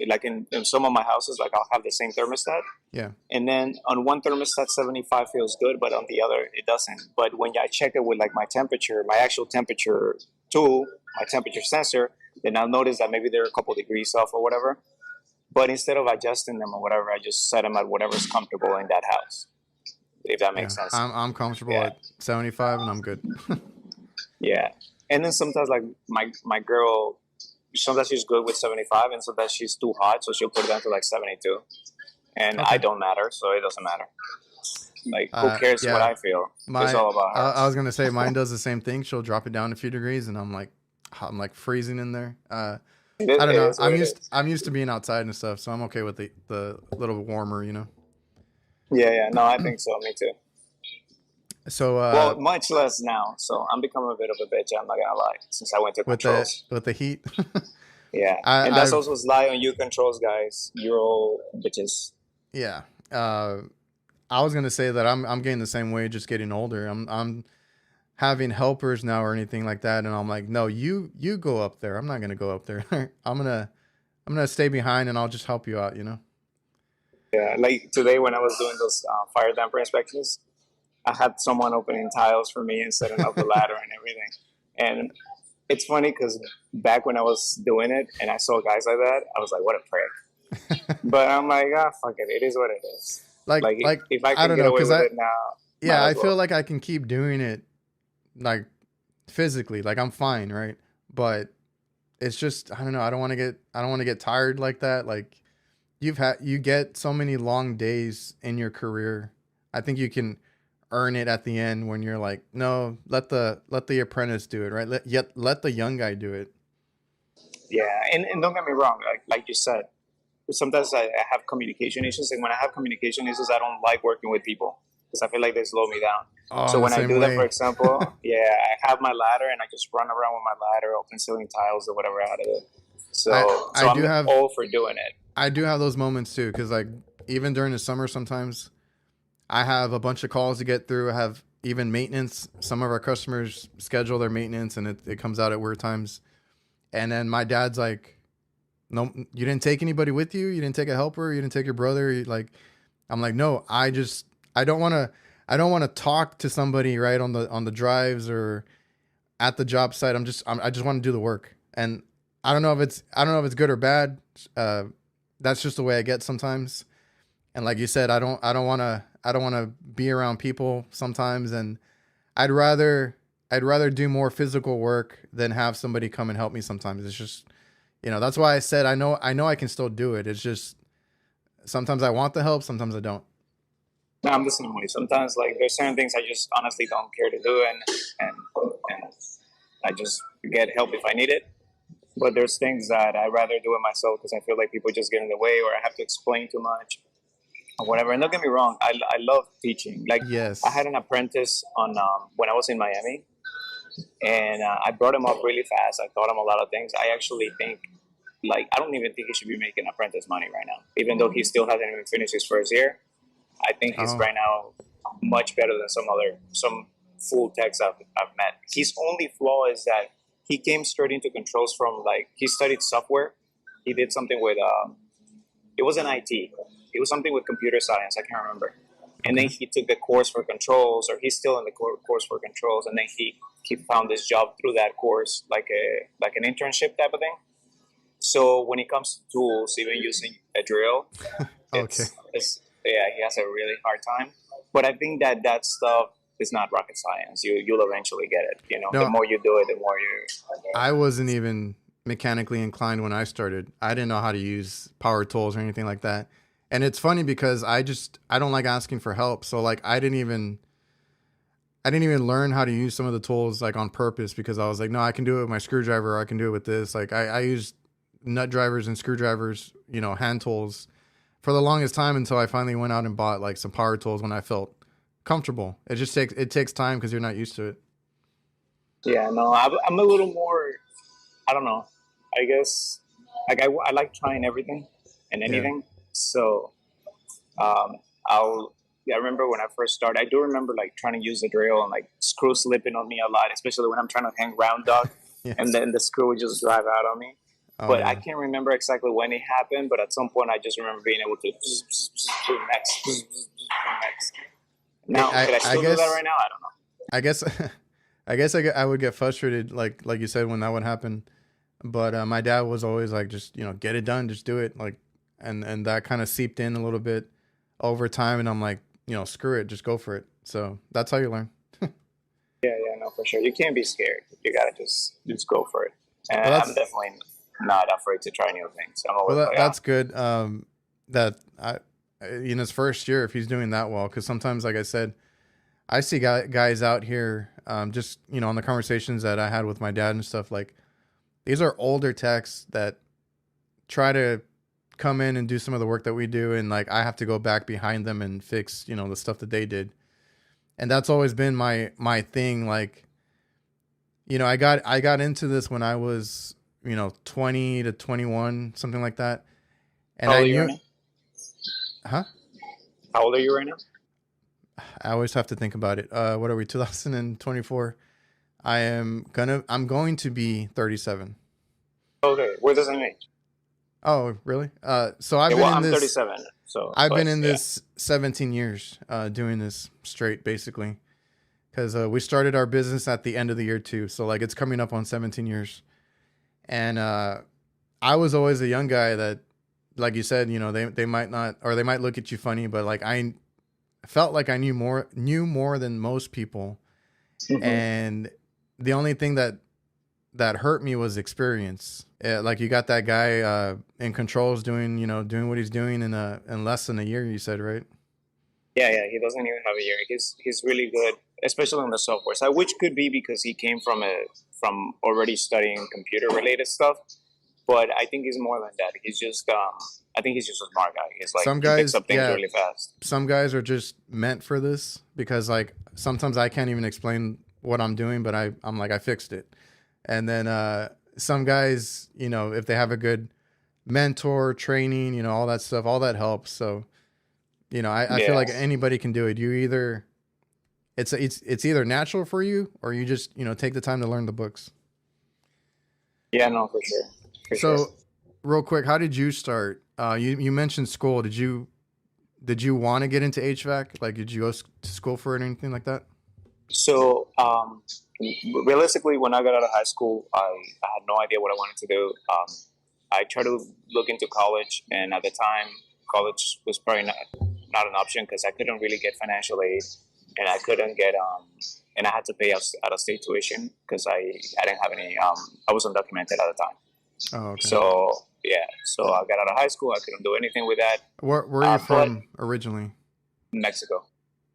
like in some of my houses, like I'll have the same thermostat. Yeah. And then on one thermostat, 75 feels good, but on the other, it doesn't. But when I check it with like my temperature, my actual temperature tool, my temperature sensor, then I'll notice that maybe they're a couple degrees off or whatever. But instead of adjusting them or whatever, I just set them at whatever's comfortable in that house, if that makes sense. I'm comfortable Yeah. at 75 and I'm good. Yeah. And then sometimes like my girl, sometimes she's good with 75 and sometimes she's too hot, so she'll put it down to like 72. And I don't matter, so it doesn't matter. Like, who cares what I feel? It's all about her. I was gonna say mine does the same thing. She'll drop it down a few degrees, and I'm like freezing in there. I don't know. I'm used to being outside and stuff, so I'm okay with the little warmer, you know. Yeah. No, I think so. Me too. So well, much less now. So I'm becoming a bit of a bitch. I'm not gonna lie. Since I went to controls with the heat. Yeah, and that's also lie on you controls, guys. You're all bitches. Yeah. I was gonna say that I'm getting the same way, just getting older. I'm having helpers now or anything like that, and I'm like, no, you go up there. I'm not gonna go up there. I'm gonna stay behind, and I'll just help you out. You know. Yeah, like today when I was doing those fire damper inspections, I had someone opening tiles for me and setting up the ladder and everything. And it's funny because back when I was doing it and I saw guys like that, I was like, what a prick. But I'm like, fuck it. It is what it is. Like if I can get away with it now. Yeah, I feel like I can keep doing it, like physically, like I'm fine, right? But it's just, I don't know. I don't want to get tired like that. Like you get so many long days in your career. I think you can earn it at the end when you're like, no, let the apprentice do it, right? Let the young guy do it. Yeah, and don't get me wrong, like you said, sometimes I have communication issues, and when I have communication issues, I don't like working with people because I feel like they slow me down. So when I do that, for example, I have my ladder and I just run around with my ladder, open ceiling tiles or whatever out of it. So I'm all for doing it. I do have those moments too, because like even during the summer, sometimes I have a bunch of calls to get through. I have even maintenance. Some of our customers schedule their maintenance, and it comes out at weird times. And then my dad's like, no, you didn't take anybody with you. You didn't take a helper. You didn't take your brother. I'm like, no, I don't want to talk to somebody right on the drives or at the job site. I just want to do the work. And I don't know if it's good or bad. That's just the way I get sometimes. And like you said, I don't want to be around people sometimes. And I'd rather do more physical work than have somebody come and help me sometimes. It's just, that's why I said, I know I can still do it. It's just, sometimes I want the help. Sometimes I don't. No, I'm the same way. Sometimes like there's certain things I just honestly don't care to do. And I just get help if I need it. But there's things that I'd rather do it myself because I feel like people just get in the way or I have to explain too much or whatever. And don't get me wrong, I love teaching. Like, yes. I had an apprentice on when I was in Miami, and I brought him up really fast. I taught him a lot of things. I actually think, like, I don't even think he should be making apprentice money right now, even though he still hasn't even finished his first year. I think he's right now much better than some full techs I've met. His only flaw is that he came straight into controls from, like, he studied software. He did something with, it wasn't IT. It was something with computer science. I can't remember. And then he took the course for controls, or he's still in the course for controls. And then he found this job through that course, like an internship type of thing. So when it comes to tools, even using a drill, he has a really hard time. But I think that stuff is not rocket science. You'll eventually get it. The more you do it, the more you. I wasn't even mechanically inclined when I started. I didn't know how to use power tools or anything like that. And it's funny because I don't like asking for help. So like I didn't even learn how to use some of the tools like on purpose because I was like, no, I can do it with my screwdriver. Or I can do it with this. Like I used nut drivers and screwdrivers, hand tools for the longest time until I finally went out and bought like some power tools when I felt comfortable. It takes time because you're not used to it. Yeah, no, I'm a little more, I don't know, I guess, like I like trying everything and anything. Yeah. So I remember when I first started, I do remember like trying to use the drill and like screw slipping on me a lot, especially when I'm trying to hang round dog. Yeah. and then the screw would just drive out on me. Oh But I yeah. can't remember exactly when it happened. But at some point, I just remember being able to do next, next. Now, could I I still do that guess right now? I don't know. I guess I would get frustrated like you said when that would happen. But my dad was always like, just get it done, just do it. Like, and that kind of seeped in a little bit over time. And I'm like, screw it, just go for it. So that's how you learn. Yeah, yeah, no, for sure. You can't be scared. You gotta just go for it. And Well, I'm that's definitely not afraid to try new things. I'm well always like, that's good. That I in his first year, if he's doing that well, because sometimes, like I said, I see guys out here, just on the conversations that I had with my dad and stuff. Like these are older techs that try to come in and do some of the work that we do, and like I have to go back behind them and fix the stuff that they did. And that's always been my thing. Like I got into this when I was 20 to 21, something like that, and how I old are you right knew. now? Huh? How old are you right now? I always have to think about it. What are we, 2024? I'm going to be 37. Okay, we're the same age. Oh, really? So I've Yeah, been well, in I'm this 37. So, I've been but in yeah, this 17 years, doing this straight, basically, because we started our business at the end of the year too. So like it's coming up on 17 years, and I was always a young guy that, like you said, they might not, or they might look at you funny, but like I felt like I knew more than most people, hmm and the only thing that hurt me was experience. Like you got that guy in controls doing what he's doing in less than a year. You said, right? yeah. He doesn't even have a year. He's really good, especially on the software side, which could be because he came from already studying computer related stuff. But I think he's more than that. He's just I think he's just a smart guy. He's like Some he picks guys, up things yeah, really fast. some guys are just meant for this because like sometimes I can't even explain what I'm doing, but I'm like I fixed it. And then some guys, if they have a good mentor, training, all that stuff, all that helps. So I feel Yeah, like anybody can do it. You either it's either natural for you or you just take the time to learn the books. yeah, no, for sure, for sure. So real quick, how did you start? You mentioned school. Did you want to get into HVAC? Like, did you go to school for it or anything like that? So, realistically, when I got out of high school, I had no idea what I wanted to do. I tried to look into college, and at the time, college was probably not an option because I couldn't really get financial aid, and I couldn't get and I had to pay out of state tuition because I didn't have any I was undocumented at the time. Oh, okay. So yeah, so I got out of high school. I couldn't do anything with that. Where are you But from originally? Mexico,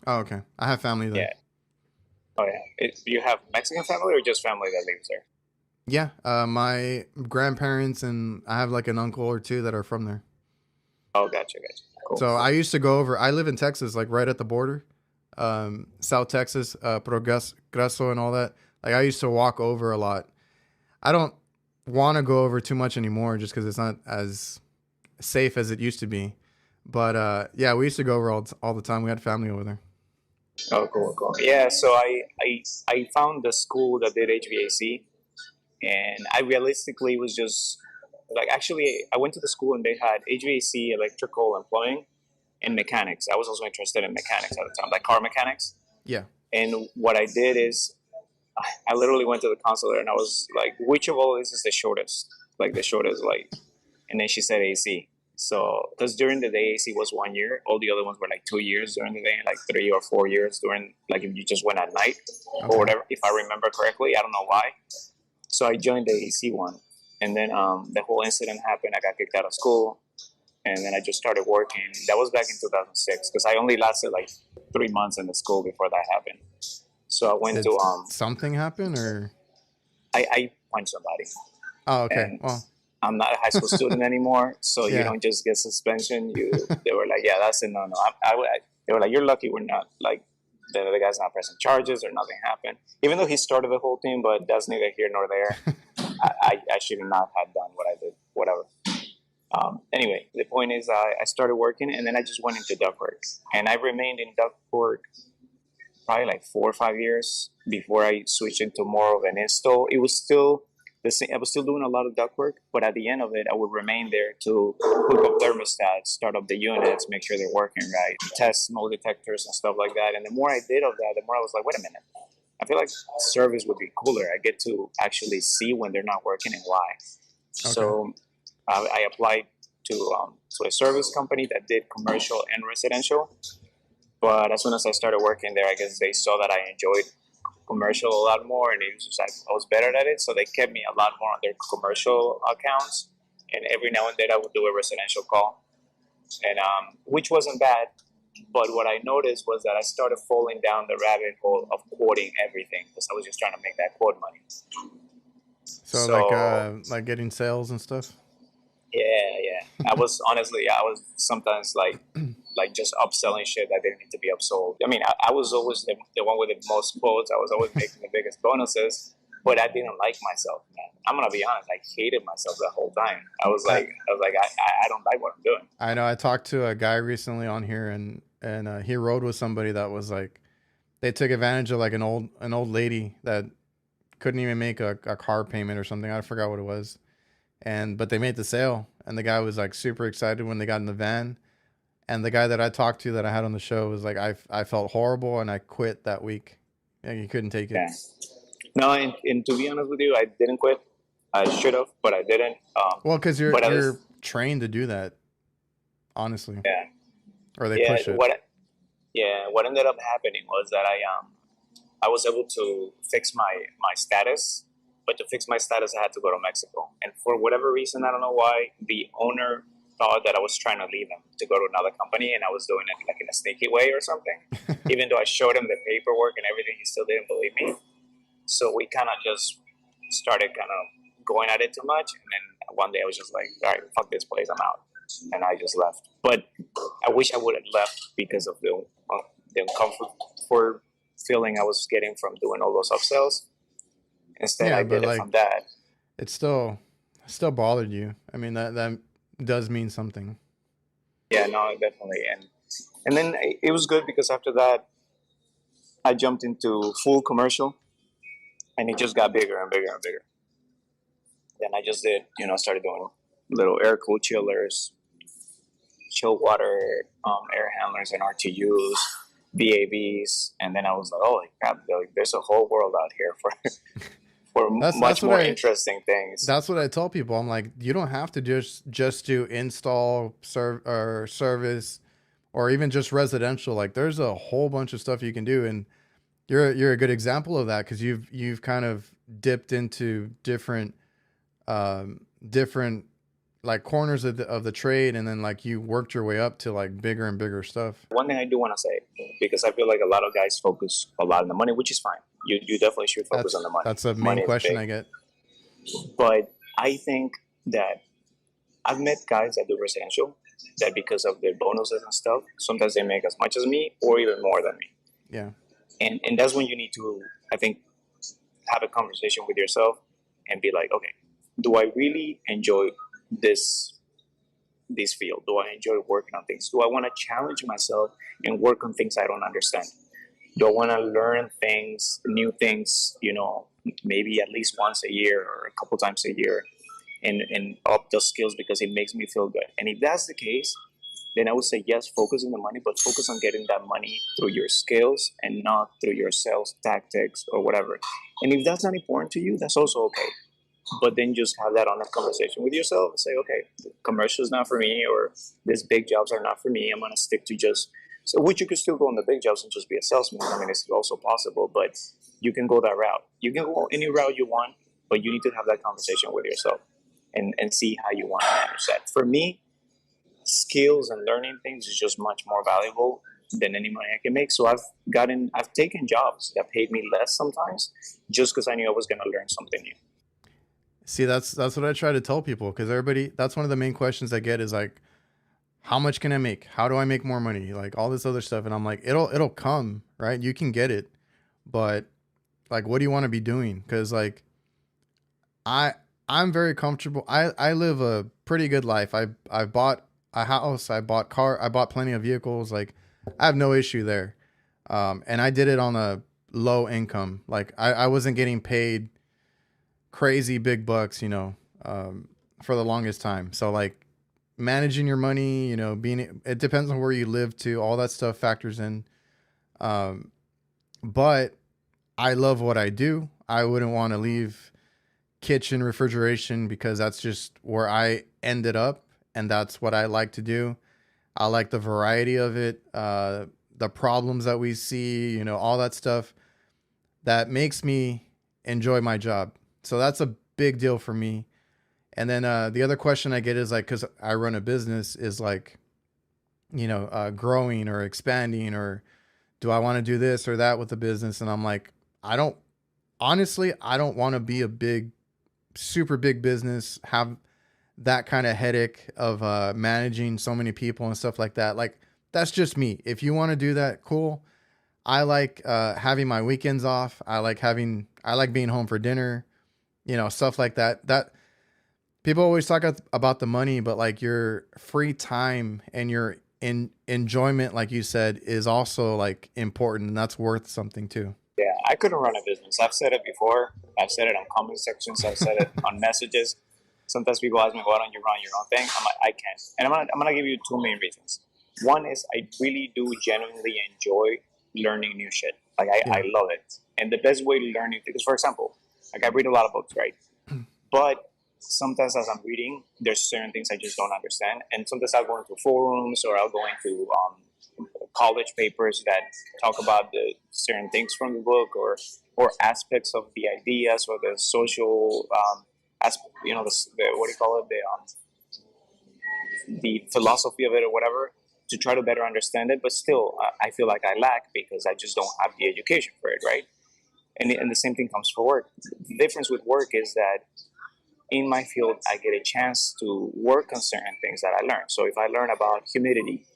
Oh, okay. I have family there. yeah. Oh yeah, you have Mexican family or just family that lives there? Yeah, my grandparents and I have like an uncle or two that are from there. Oh, gotcha, gotcha. Cool, So I cool. used to go over. I live in Texas, like right at the border, South Texas, Progreso and all that. Like I used to walk over a lot. I don't want to go over too much anymore, just because it's not as safe as it used to be. But yeah, we used to go over all the time. We had family over there. Oh, cool, cool. Yeah, so I found the school that did HVAC, and I realistically was just like actually I went to the school and they had HVAC, electrical, and plumbing, and mechanics. I was also interested in mechanics at the time, like car mechanics. Yeah. And what I did is I literally went to the counselor and I was like, which of all this is the shortest? Like the shortest, like, and then she said AC. So, because during the day AC was 1 year, all the other ones were like 2 years during the day, like 3 or 4 years during, like if you just went at night or Okay. whatever, if I remember correctly. I don't know why. So I joined the AC one. And then the whole incident happened. I got kicked out of school. And then I just started working. That was back in 2006 because I only lasted like 3 months in the school before that happened. So I went Did to something happen or? I punched somebody, Oh, okay. and Well, I'm not a high school student anymore. So you yeah. don't just get suspension. They were like, yeah, that's a no. They were like, you're lucky we're not like the guy's not pressing charges or nothing happened. Even though he started the whole thing, but that's neither here nor there. I should not have done what I did. Whatever. Anyway, the point is, I started working, and then I just went into ductwork, and I remained in ductwork probably like 4 or 5 years before I switched into more of an install. It was still I was still doing a lot of duct work, but at the end of it, I would remain there to hook up thermostats, start up the units, make sure they're working right, test smoke detectors and stuff like that. And the more I did of that, the more I was like, wait a minute, I feel like service would be cooler. I get to actually see when they're not working and why. Okay. So I applied to a service company that did commercial and residential. But as soon as I started working there, I guess they saw that I enjoyed commercial a lot more, and it was just like I was better at it, so they kept me a lot more on their commercial accounts. And every now and then I would do a residential call, and which wasn't bad. But what I noticed was that I started falling down the rabbit hole of quoting everything because I was just trying to make that quote money. So like getting sales and stuff. Yeah. I was sometimes like just upselling shit that didn't need to be upsold. I mean, I was always the one with the most quotes. I was always making the biggest bonuses, but I didn't like myself, man. I'm gonna be honest. I hated myself the whole time. I was like, I don't like what I'm doing. I know. I talked to a guy recently on here, and he rode with somebody that was like, they took advantage of like an old lady that couldn't even make a car payment or something. I forgot what it was. But they made the sale, and the guy was like super excited when they got in the van. And the guy that I talked to that I had on the show was like, I felt horrible and I quit that week. Like, he couldn't take it. Yeah. No, and to be honest with you, I didn't quit. I should have, but I didn't. Well, because you're trained to do that, honestly. Yeah. Or they push it. What ended up happening was that I was able to fix my status. But to fix my status, I had to go to Mexico. And for whatever reason, I don't know why, the owner thought that I was trying to leave him to go to another company, and I was doing it like in a sneaky way or something. Even though I showed him the paperwork and everything, he still didn't believe me. So we kind of just started kind of going at it too much. And then one day I was just like, all right, fuck this place, I'm out. And I just left. But I wish I would have left because of the uncomfort feeling I was getting from doing all those upsells. Instead, I did it from that. It still bothered you. I mean, that does mean something. Yeah, no, definitely. And then it was good because after that, I jumped into full commercial, and it just got bigger and bigger and bigger. Then I just started doing little air-cooled chillers, chill water, air handlers and RTUs, VAVs, and then I was like, holy crap, there's a whole world out here for much more interesting things. That's what I tell people. I'm like, you don't have to just do install, service, or even just residential. Like, there's a whole bunch of stuff you can do, and you're a good example of that because you've kind of dipped into different like corners of the trade, and then like you worked your way up to like bigger and bigger stuff. One thing I do want to say, because I feel like a lot of guys focus a lot on the money, which is fine. You definitely should focus on the money. That's a main question I get. But I think that I've met guys that do residential that because of their bonuses and stuff, sometimes they make as much as me or even more than me. Yeah. And that's when you need to, I think, have a conversation with yourself and be like, okay, do I really enjoy this field? Do I enjoy working on things? Do I want to challenge myself and work on things I don't understand? Do I want to learn things, new things, maybe at least once a year or a couple times a year and up those skills because it makes me feel good? And if that's the case, then I would say, yes, focus on the money, but focus on getting that money through your skills and not through your sales tactics or whatever. And if that's not important to you, that's also okay. But then just have that honest conversation with yourself and say, okay, commercial is not for me, or these big jobs are not for me. I'm going to stick to which you could still go on the big jobs and just be a salesman. I mean, it's also possible, but you can go that route. You can go any route you want, but you need to have that conversation with yourself and see how you want to manage that. For me, skills and learning things is just much more valuable than any money I can make. So I've taken jobs that paid me less sometimes just because I knew I was going to learn something new. See, that's what I try to tell people, because that's one of the main questions I get is like, how much can I make? How do I make more money? Like all this other stuff. And I'm like, it'll come, right? You can get it, but like, what do you want to be doing? Cause like, I'm very comfortable. I live a pretty good life. I bought a house, I bought plenty of vehicles. Like I have no issue there. And I did it on a low income. Like I wasn't getting paid crazy big bucks, for the longest time. So like managing your money, it depends on where you live too. All that stuff factors in. But I love what I do. I wouldn't want to leave kitchen refrigeration because that's just where I ended up, and that's what I like to do. I like the variety of it, the problems that we see, all that stuff that makes me enjoy my job. So that's a big deal for me. And then the other question I get is like, because I run a business, is like, growing or expanding, or do I want to do this or that with the business? And I'm like, I don't want to be a super big business, have that kind of headache of managing so many people and stuff like that. Like, that's just me. If you want to do that, cool. I like having my weekends off. I like being home for dinner, stuff like that. That people always talk about the money, but like your free time and your enjoyment, like you said, is also like important, and that's worth something too. Yeah, I couldn't run a business. I've said it before. I've said it on comment sections. I've said it on messages. Sometimes people ask me, "Why don't you run your own thing?" I'm like, I can't. And I'm gonna give you two main reasons. One is I really do genuinely enjoy learning new shit. Like I love it. And the best way to learn new things, for example, like I read a lot of books, right? But sometimes as I'm reading, there's certain things I just don't understand. And sometimes I'll go into forums or I'll go into college papers that talk about the certain things from the book, or aspects of the ideas or the social, the what do you call it, the philosophy of it or whatever, to try to better understand it. But still, I feel like I lack because I just don't have the education for it, right? And the same thing comes for work. The difference with work is that in my field, I get a chance to work on certain things that I learn. So if I learn about humidity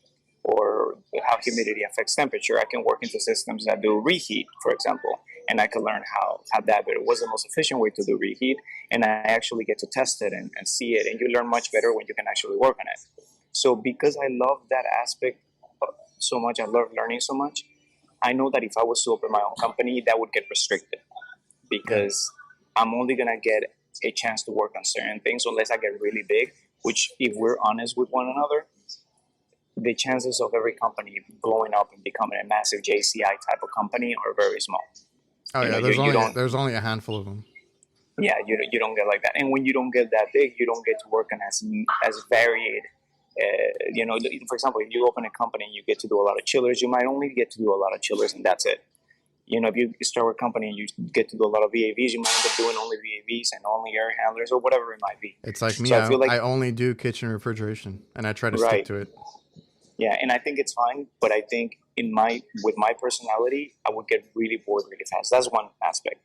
or how humidity affects temperature, I can work into systems that do reheat, for example, and I can learn how that better. What's the most efficient way to do reheat? And I actually get to test it and see it. And you learn much better when you can actually work on it. So because I love that aspect so much, I love learning so much, I know that if I was to open my own company, that would get restricted because I'm only going to get a chance to work on certain things unless I get really big, which if we're honest with one another, the chances of every company blowing up and becoming a massive JCI type of company are very small. Oh, there's only a handful of them. Yeah, you don't get like that. And when you don't get that big, you don't get to work on as varied. For example, if you open a company and you get to do a lot of chillers, you might only get to do a lot of chillers and that's it. If you start a company and you get to do a lot of VAVs, you might end up doing only VAVs and only air handlers or whatever it might be. It's like me. So I feel like I only do kitchen refrigeration and I try to stick to it. Yeah, and I think it's fine, but I think with my personality, I would get really bored really fast. That's one aspect.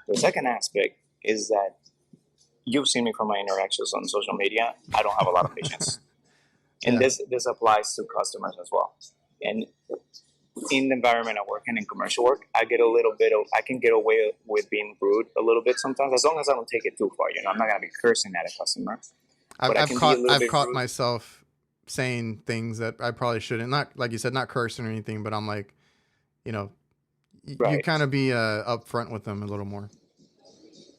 The second aspect is that you've seen me from my interactions on social media. I don't have a lot of patience. And this applies to customers as well. And in the environment I work in commercial work, I can get away with being rude a little bit sometimes, as long as I don't take it too far. I'm not gonna be cursing at a customer. I've caught myself saying things that I probably shouldn't. Not like you said, not cursing or anything, but I'm like, you kind of be upfront with them a little more.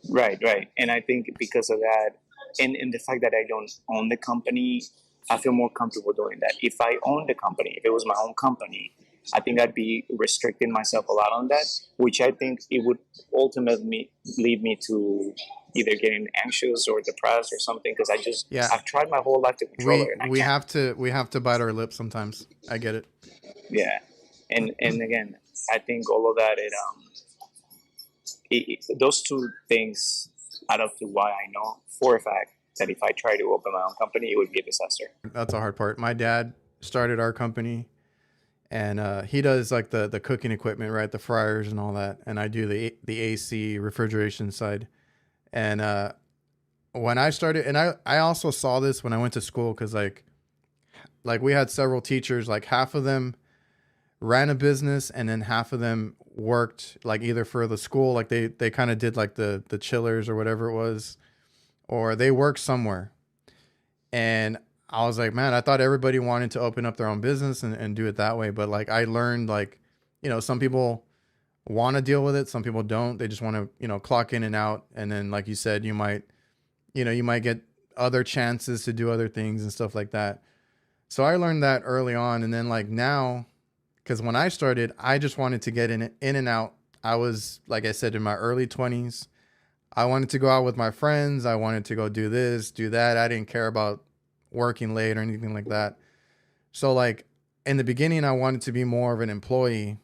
Right. And I think because of that, and the fact that I don't own the company, I feel more comfortable doing that. If I owned the company, if it was my own company, I think I'd be restricting myself a lot on that, which I think it would ultimately lead me to either getting anxious or depressed or something, because I've tried my whole life to control it. And we have to bite our lips sometimes. I get it. Yeah, and again, I think all of that those two things add up to why I know for a fact that if I try to open my own company, it would be a disaster. That's a hard part. My dad started our company, and he does like the cooking equipment, right? The fryers and all that. And I do the AC refrigeration side. And when I started, and I also saw this when I went to school, because like we had several teachers, like half of them ran a business and then half of them worked like either for the school, like they kind of did like the chillers or whatever it was, or they worked somewhere. And I was like, man, I thought everybody wanted to open up their own business and do it that way. But like I learned, like, some people want to deal with it. Some people don't. They just want to, you know, clock in and out. And then, like you said, you might get other chances to do other things and stuff like that. So I learned that early on. And then like now, because when I started, I just wanted to get in and out. I was, like I said, in my early 20s. I wanted to go out with my friends. I wanted to go do this, do that. I didn't care about working late or anything like that. So like in the beginning, I wanted to be more of an employee.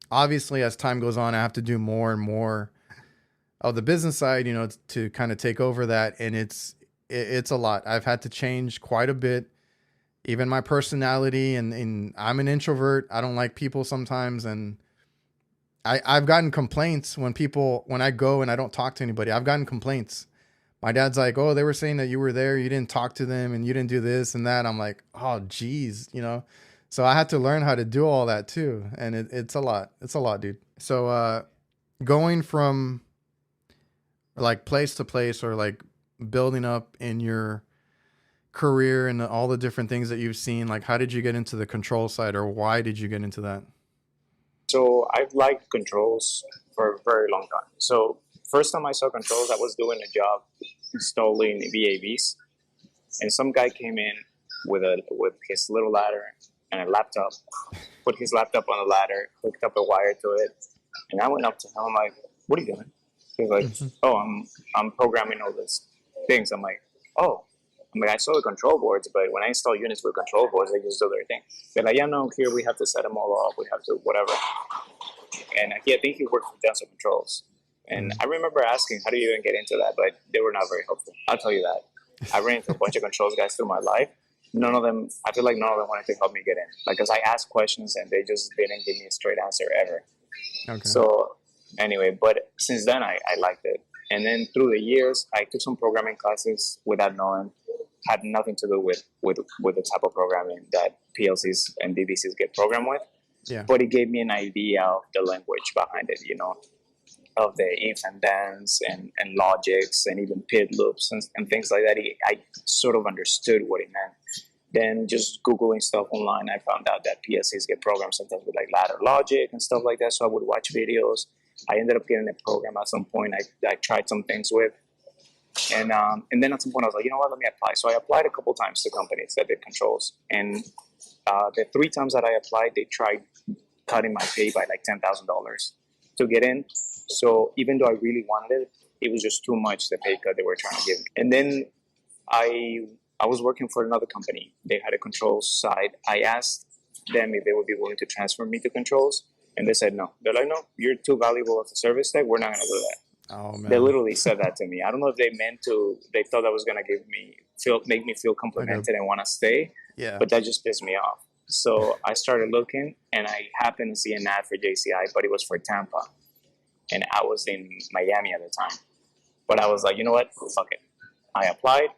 Obviously, as time goes on, I have to do more and more of the business side, you know, to kind of take over that. And it's a lot. I've had to change quite a bit, even my personality. And I'm an introvert. I don't like people sometimes. And I've gotten complaints when I go and I don't talk to anybody. I've gotten complaints. My dad's like, oh, they were saying that you were there, you didn't talk to them, and you didn't do this and that. I'm like, oh, geez, you know. So I had to learn how to do all that too, and it's a lot. It's a lot, dude. So going from like place to place, or like building up in your career and all the different things that you've seen, like how did you get into the control side, or why did you get into that? So I've liked controls for a very long time. So first time I saw controls, I was doing a job installing VAVs, and some guy came in with his little ladder and a laptop, put his laptop on the ladder, hooked up a wire to it, and I went up to him. I'm like, "What are you doing?" He's like, "Oh, I'm programming all these things." I'm like, "Oh." I'm like, I saw the control boards, but when I install units with control boards, they just do their thing. They're like, yeah, no, here we have to set them all up. We have to whatever. And I think he worked for Denso Controls. And I remember asking, how do you even get into that? But they were not very helpful. I'll tell you that. I ran into a bunch of controls guys through my life. I feel like none of them wanted to help me get in. Like, because I asked questions and they just didn't give me a straight answer ever. Okay. So anyway, but since then I liked it. And then through the years, I took some programming classes without knowing. Had nothing to do with the type of programming that PLCs and DVCs get programmed with. Yeah. But it gave me an idea of the language behind it, you know, of the ifs and thens and logics and even PID loops and things like that. I sort of understood what it meant. Then just Googling stuff online, I found out that PLCs get programmed sometimes with like ladder logic and stuff like that. So I would watch videos. I ended up getting a program at some point I tried some things with. And then at some point I was like, you know what, let me apply. So I applied a couple times to companies that did controls. And the 3 times that I applied, they tried cutting my pay by like $10,000 to get in. So even though I really wanted it, it was just too much, the pay cut they were trying to give me. And then I was working for another company. They had a controls side. I asked them if they would be willing to transfer me to controls. And they said no. They're like, no, you're too valuable as a service tech. We're not going to do that. Oh, man. They literally said that to me. I don't know if they thought that was going to make me feel complimented and want to stay. Yeah. But that just pissed me off. So I started looking, and I happened to see an ad for JCI, but it was for Tampa. And I was in Miami at the time. But I was like, you know what? Fuck it. I applied.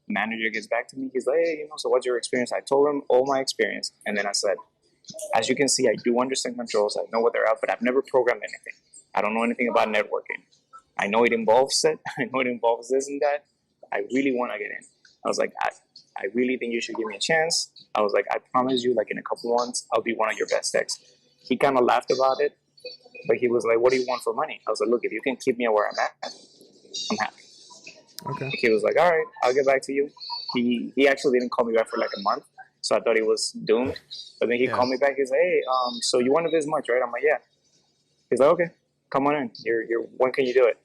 Manager gets back to me. He's like, hey, so what's your experience? I told him all my experience. And then I said, as you can see, I do understand controls. I know what they're at, but I've never programmed anything. I don't know anything about networking. I know it involves it. I know it involves this and that. I really want to get in. I was like, I really think you should give me a chance. I was like, I promise you, like in a couple months, I'll be one of your best techs. He kind of laughed about it, but he was like, what do you want for money? I was like, look, if you can keep me where I'm at, I'm happy. Okay. He was like, all right, I'll get back to you. He actually didn't call me back for like a month, so I thought he was doomed. But then he called me back. He's like, hey, so you wanted this much, right? I'm like, yeah. He's like, okay. Come on in. When can you do it?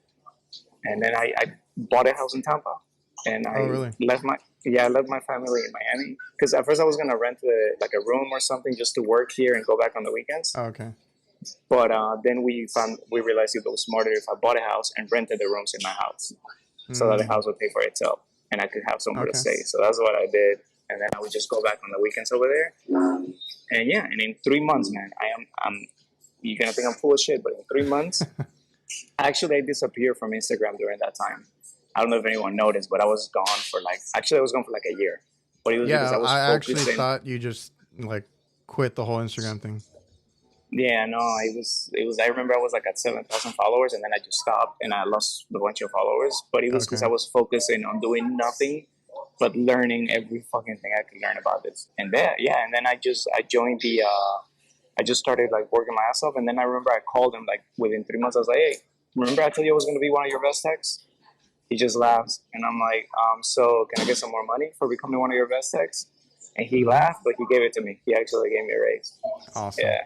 And then I bought a house in Tampa, and I left my family in Miami, because at first I was gonna rent like a room or something just to work here and go back on the weekends. Oh, okay. But then we realized it was smarter if I bought a house and rented the rooms in my house, so that the house would pay for itself and I could have somewhere to stay. So that's what I did, and then I would just go back on the weekends over there. And yeah, and in 3 months, man, I'm. You're going to think I'm full of shit, but in 3 months, actually, I disappeared from Instagram during that time. I don't know if anyone noticed, but I was gone for like a year. But it was because I was actually thought you just like quit the whole Instagram thing. Yeah, no, it was, I remember I was like at 7,000 followers, and then I just stopped and I lost a bunch of followers. But it was because I was focusing on doing nothing but learning every fucking thing I could learn about this. And then I joined I just started like working my ass off, and then I remember I called him like within 3 months. I was like, "Hey, remember I told you I was going to be one of your best techs?" He just laughs, and I'm like, "So can I get some more money for becoming one of your best techs?" And he Mm-hmm. laughed, but he gave it to me. He actually gave me a raise. Awesome. Yeah,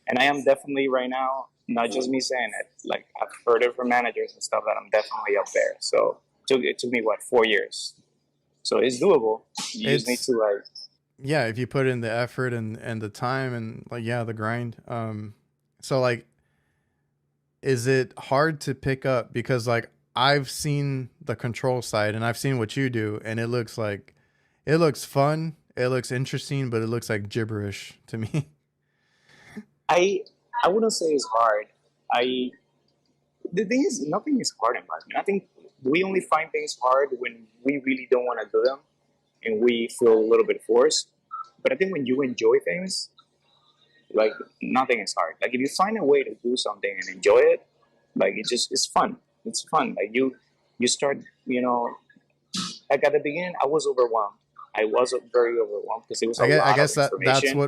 and I am definitely right now. Not just me saying it. Like I've heard it from managers and stuff that I'm definitely up there. So it took me what 4 years. So it's doable. You just need It's to like. yeah, if you put in the effort and the time and like yeah, the grind. So like, is it hard to pick up because like I've seen the control side and I've seen what you do and it looks like it looks fun, it looks interesting, but it looks like gibberish to me. I I wouldn't say it's hard. I The thing is, nothing is hard in life. I think we only find things hard when we really don't want to do them and we feel a little bit forced. But I think when you enjoy things, like nothing is hard. Like if you find a way to do something and enjoy it, like it's fun. It's fun. Like you start, like at the beginning, I was overwhelmed. I was very overwhelmed because it was a I lot of guess that's information.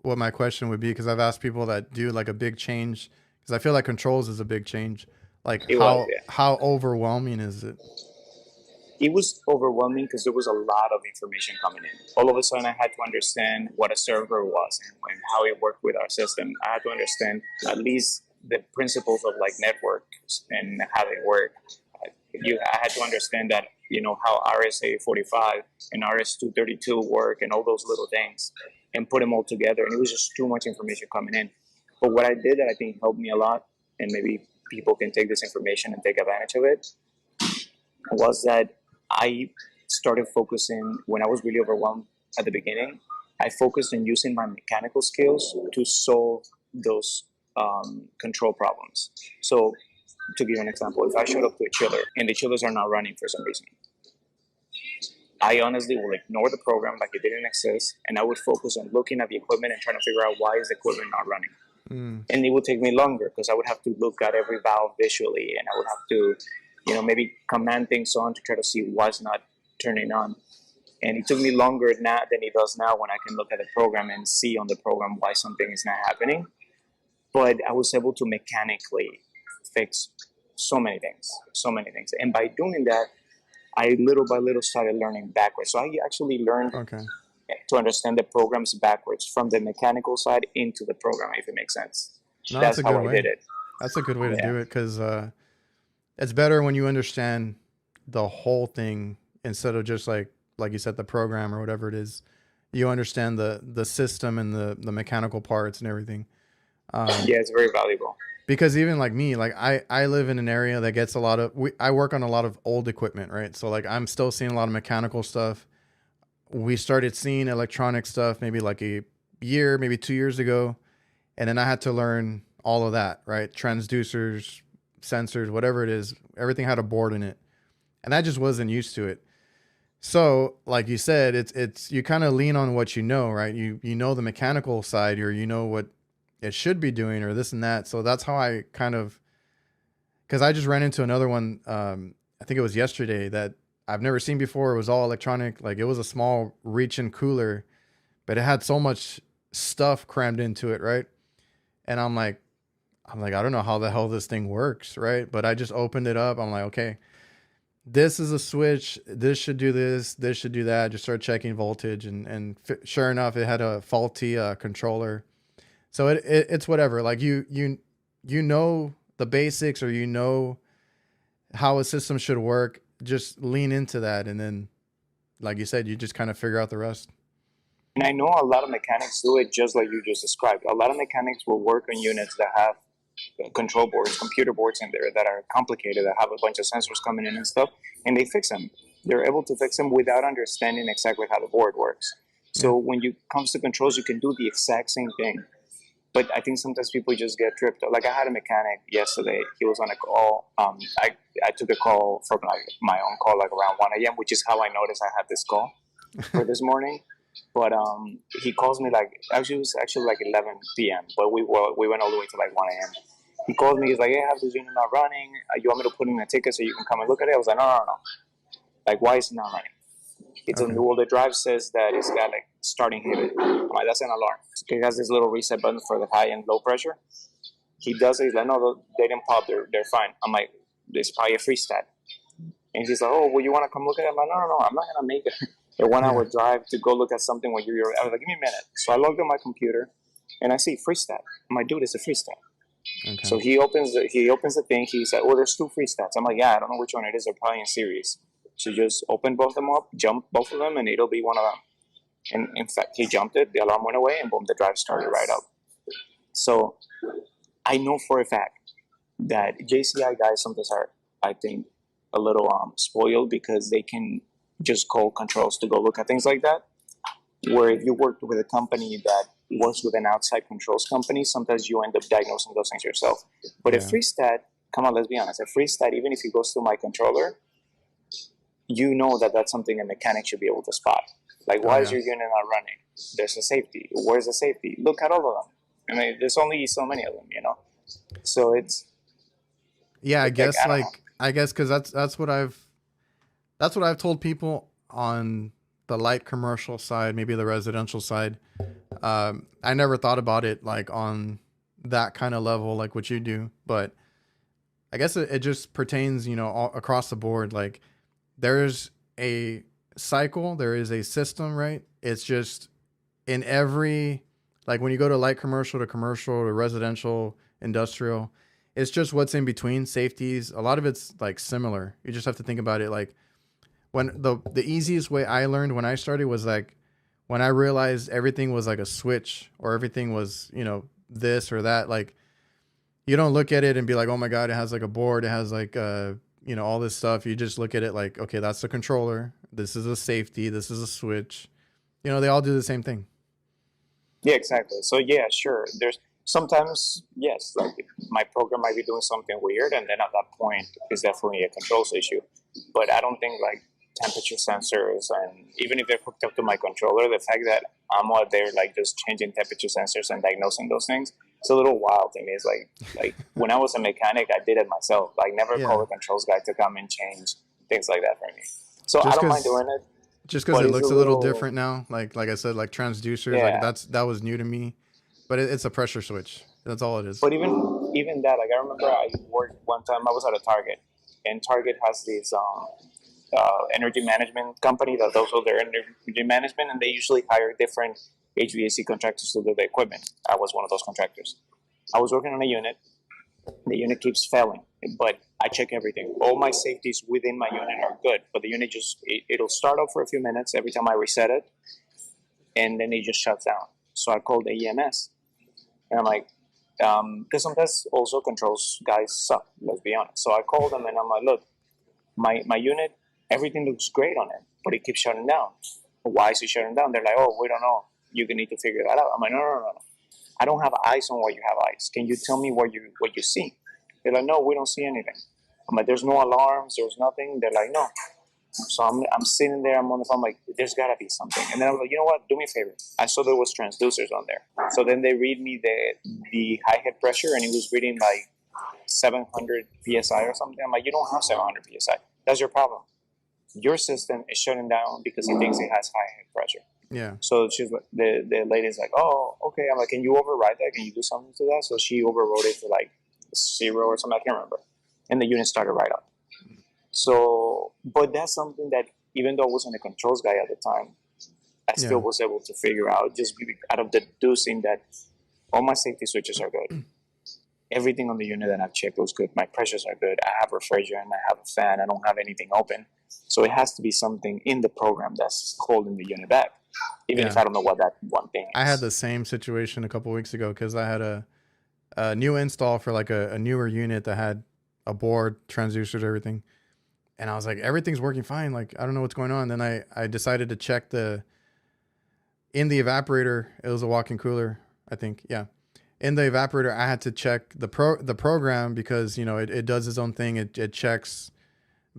what my question would be because I've asked people that do like a big change because I feel like controls is a big change. Like It was, yeah. how overwhelming is it? It was overwhelming because there was a lot of information coming in. All of a sudden, I had to understand what a server was and how it worked with our system. I had to understand at least the principles of like networks and how they work. I had to understand that how RSA 45 and RS 232 work and all those little things, and put them all together. And it was just too much information coming in. But what I did that I think helped me a lot, and maybe people can take this information and take advantage of it, was that I started focusing when I was really overwhelmed at the beginning. I focused on using my mechanical skills to solve those control problems. So, to give you an example, if I showed up to a chiller and the chillers are not running for some reason, I honestly will ignore the program like it didn't exist, and I would focus on looking at the equipment and trying to figure out why is the equipment not running. And it would take me longer because I would have to look at every valve visually, and I would have to, maybe command things on to try to see what's not turning on. And it took me longer now than it does now when I can look at the program and see on the program why something is not happening. But I was able to mechanically fix so many things. And by doing that, I little by little started learning backwards. So I actually learned Okay. to understand the programs backwards from the mechanical side into the program, if it makes sense. No, that's That's a how good I way. did it. That's a good way to Yeah. do it because it's better when you understand the whole thing instead of just like you said the program or whatever it is. You understand the system and the mechanical parts and everything. Yeah, it's very valuable. Because even like me, like I live in an area that gets a lot of I work on a lot of old equipment, right? So like I'm still seeing a lot of mechanical stuff. We started seeing electronic stuff maybe like a year, maybe 2 years ago, and then I had to learn all of that, right? Transducers, sensors, whatever it is, everything had a board in it, and I just wasn't used to it. So, like you said, it's you kind of lean on what you know, right? You know the mechanical side, or you know what it should be doing, or this and that. So that's how I kind of because I just ran into another one. I think it was yesterday that I've never seen before. It was all electronic. Like it was a small reach-in cooler, but it had so much stuff crammed into it, right? And I'm like, I don't know how the hell this thing works, right? But I just opened it up. I'm like, okay, this is a switch. This should do this. This should do that. Just start checking voltage, and sure enough, it had a faulty controller. So it's whatever. Like you know the basics, or you know how a system should work. Just lean into that, and then, like you said, you just kind of figure out the rest. And I know a lot of mechanics do it just like you just described. A lot of mechanics will work on units that have control boards, computer boards in there that are complicated, that have a bunch of sensors coming in and stuff, and they fix them. They're able to fix them without understanding exactly how the board works. Yeah. So when you comes to controls, you can do the exact same thing. But I think sometimes people just get tripped up. Like I had a mechanic yesterday. He was on a call. I took a call from like my own call, like around 1 a.m., which is how I noticed I had this call for this morning. But he calls me like actually it was actually like 11 p.m. But we went all the way to like 1 a.m. He called me. He's like, "Hey, I have this unit not running. You want me to put in a ticket so you can come and look at it?" I was like, "No. Like, why is it not running?" It's Okay. well, the drive says that it's got like starting inhibit. I'm like, that's an alarm. It has this little reset button for the high and low pressure. He does it. He's like, no, they didn't pop. They're fine. I'm like, it's probably a freestat. And he's like, oh, well, you want to come look at it? I'm like, no, I'm not gonna make a 1 hour drive to go look at something when you're. I was like, give me a minute. So I logged on my computer, and I see freestat. I'm like, dude, it's a freestat. Okay. So he opens the thing. He's like, oh, there's 2 freestats. I'm like, yeah, I don't know which one it is. They're probably in series. So just open both of them up, jump both of them, and it'll be one of them. And in fact, he jumped it. The alarm went away, and boom, the drive started right up. So I know for a fact that JCI guys sometimes are, I think, a little spoiled because they can just call controls to go look at things like that. Where if you work with a company that works with an outside controls company, sometimes you end up diagnosing those things yourself. But a freestat, come on, let's be honest, a freestat, even if it goes through my controller, you know that that's something a mechanic should be able to spot. Like, why is your unit not running? There's a safety. Where's the safety? Look at all of them. I mean, there's only so many of them, you know. So it's I guess because that's what I've told people on the light commercial side, maybe the residential side. I never thought about it like on that kind of level, like what you do, but I guess it just pertains, all across the board. Like there's a cycle, there is a system, right? It's just in every, like when you go to light commercial to residential, industrial, it's just what's in between safeties. A lot of it's like similar. You just have to think about it. Like when the easiest way I learned when I started was like, when I realized everything was like a switch or everything was, this or that, like you don't look at it and be like, oh my God, it has like a board. It has like, all this stuff. You just look at it like, okay, that's the controller. This is a safety. This is a switch. They all do the same thing. Yeah, exactly. So yeah, sure. There's sometimes, yes, like my program might be doing something weird, and then at that point, it's definitely a controls issue. But I don't think like temperature sensors, and even if they're hooked up to my controller, the fact that I'm out there like just changing temperature sensors and diagnosing those things, it's a little wild to me. It's like when I was a mechanic, I did it myself. Like never call a controls guy to come and change things like that for me. So I don't mind doing it. Just because it looks a little different now, like I said, like transducers, like that was new to me, but it's a pressure switch. That's all it is. But even that, like I remember I worked one time. I was at a Target, and Target has this energy management company that does all their energy management, and they usually hire different HVAC contractors to do the equipment. I was one of those contractors. I was working on a unit. The unit keeps failing, but I check everything. All my safeties within my unit are good, but the unit it'll start up for a few minutes every time I reset it, and then it just shuts down. So I called the EMS, and I'm like, because sometimes also controls guys suck, let's be honest. So I called them, and I'm like, look, my unit, everything looks great on it, but it keeps shutting down. Why is it shutting down? They're like, oh, we don't know. You're going to need to figure that out. I'm like, no. I don't have eyes on what you have eyes. Can you tell me what you see? They're like, no, we don't see anything. I'm like, there's no alarms, there's nothing. They're like, no. So I'm sitting there, I'm on the phone, I'm like, there's gotta be something. And then I'm like, you know what? Do me a favor. I saw there was transducers on there. So then they read me the high head pressure, and it was reading like 700 psi or something. I'm like, you don't have 700 psi. That's your problem. Your system is shutting down because it thinks it has high head pressure. Yeah. So she's the lady's like, oh, okay. I'm like, can you override that? Can you do something to that? So she overrode it to like 0 or something. I can't remember. And the unit started right up. So, but that's something that even though I wasn't a controls guy at the time, I still was able to figure out just out of deducing that all my safety switches are good. Everything on the unit that I've checked was good. My pressures are good. I have refrigerant. I have a fan. I don't have anything open. So it has to be something in the program that's holding the unit back, even if I don't know what that one thing is. I had the same situation a couple of weeks ago because I had a new install for like a newer unit that had a board, transducers, everything. And I was like, everything's working fine. Like, I don't know what's going on. Then I decided to check in the evaporator. It was a walk-in cooler, I think. Yeah. In the evaporator, I had to check the program because, it does its own thing. It checks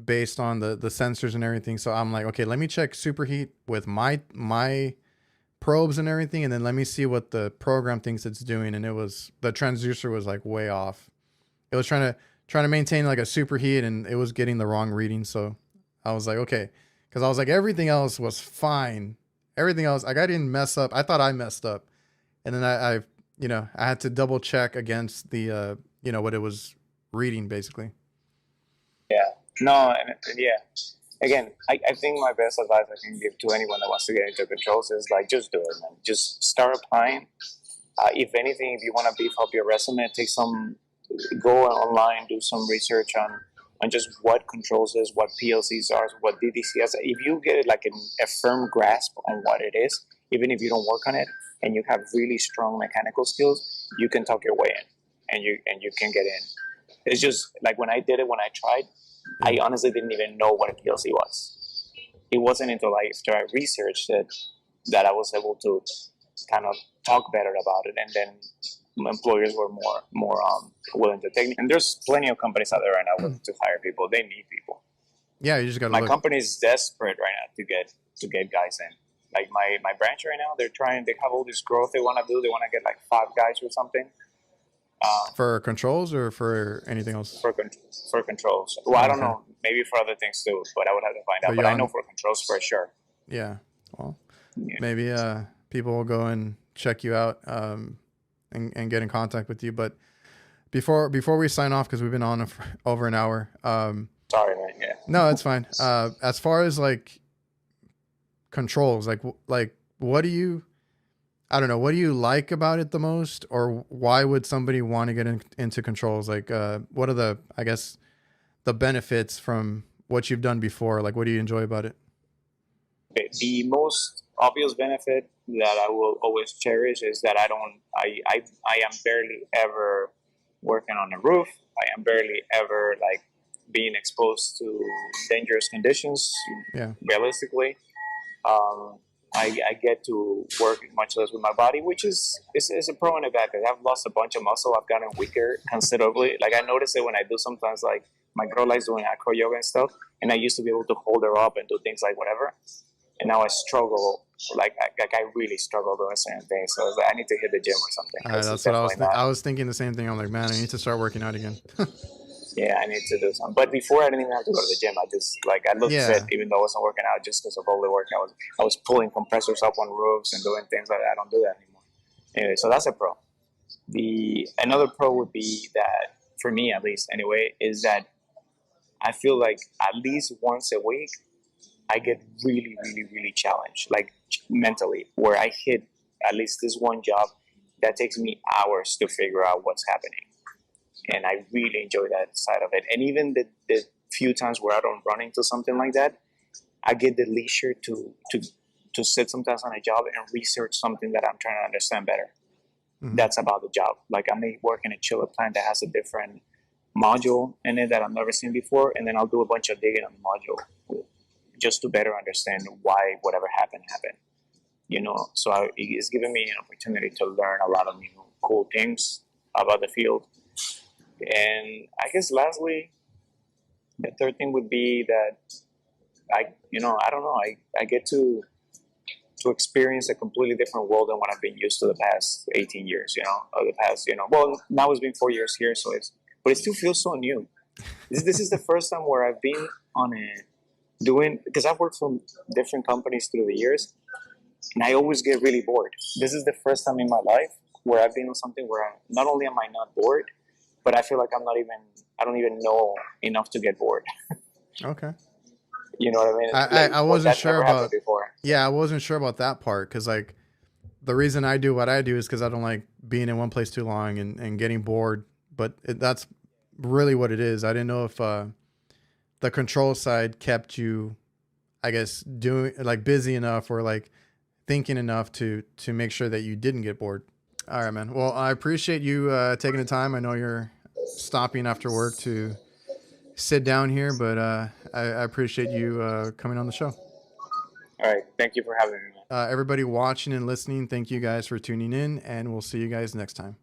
based on the sensors and everything. So I'm like, okay, let me check superheat with my probes and everything. And then let me see what the program thinks it's doing. And the transducer was like way off. It was trying to maintain like a superheat, and it was getting the wrong reading. So I was like, okay, Because I was like, everything else was fine. Everything else, like I didn't mess up. I thought I messed up. And then I I had to double check against the, what it was reading basically. Yeah. No, and yeah. Again, I think my best advice I can give to anyone that wants to get into controls is like, just do it, man. Just start applying. If anything, if you want to beef up your resume, go online, do some research on just what controls is, what PLCs are, what DDCs. If you get like a firm grasp on what it is, even if you don't work on it, and you have really strong mechanical skills, you can talk your way in, and you can get in. It's just like when I did it, when I tried, I honestly didn't even know what a PLC was. It wasn't until after I researched it that I was able to kind of talk better about it, and then employers were more willing to take me. And there's plenty of companies out there right now willing to hire people. They need people. Yeah, you just got to My look. company is desperate right now to get guys in. Like my branch right now, they have all this growth they want to do. They want to get like 5 guys or something. For controls or for anything else? For controls. Well, I don't know. Maybe for other things too, but I would have to find out. But I know for controls for sure. Yeah. Well, maybe people will go and check you out and get in contact with you. But before we sign off, because we've been on for over an hour. Sorry, man. Yeah. No, it's fine. As far as like controls, like what do you? I don't know. What do you like about it the most, or why would somebody want to get into controls? Like, what are the benefits from what you've done before? Like, what do you enjoy about it? The most obvious benefit that I will always cherish is that I am barely ever working on a roof. I am barely ever like being exposed to dangerous conditions. Yeah. Realistically. I get to work much less with my body, which is a pro and a bad, because I've lost a bunch of muscle. I've gotten weaker considerably. Like I notice it when I do sometimes, like my girl likes doing acro yoga and stuff, and I used to be able to hold her up and do things like whatever. And now I struggle, like I really struggle doing certain things. So I was like, I need to hit the gym or something. That's what I was thinking. I was thinking the same thing. I'm like, man, I need to start working out again. Yeah, I need to do something. But before, I didn't even have to go to the gym. I just I looked fit, even though I wasn't working out, just because of all the work I was pulling compressors up on roofs and doing things like that. I don't do that anymore. Anyway, so that's a pro. Another pro would be that, for me at least anyway, is that I feel like at least once a week I get really, really, really challenged, like mentally, where I hit at least this one job that takes me hours to figure out what's happening. And I really enjoy that side of it. And even the few times where I don't run into something like that, I get the leisure to sit sometimes on a job and research something that I'm trying to understand better. Mm-hmm. That's about the job. Like I may work in a chiller plant that has a different module in it that I've never seen before, and then I'll do a bunch of digging on the module just to better understand why whatever happened. So it's given me an opportunity to learn a lot of new cool things about the field. And I guess lastly, the third thing would be that I don't know, I get to experience a completely different world than what I've been used to the past 18 years, or the past, well, now it's been 4 years here, but it still feels so new. This is the first time where I've been because I've worked for different companies through the years, and I always get really bored. This is the first time in my life where I've been on something where not only am I not bored, but I feel like I don't even know enough to get bored. Okay. You know what I mean? I wasn't sure about before. Yeah, I wasn't sure about that part, because like the reason I do what I do is because I don't like being in one place too long and getting bored. But that's really what it is. I didn't know if the control side kept you, I guess, doing like busy enough or like thinking enough to make sure that you didn't get bored. All right, man. Well, I appreciate you taking the time. I know you're stopping after work to sit down here, but I appreciate you coming on the show. All right. Thank you for having me. Everybody watching and listening, thank you guys for tuning in, and we'll see you guys next time.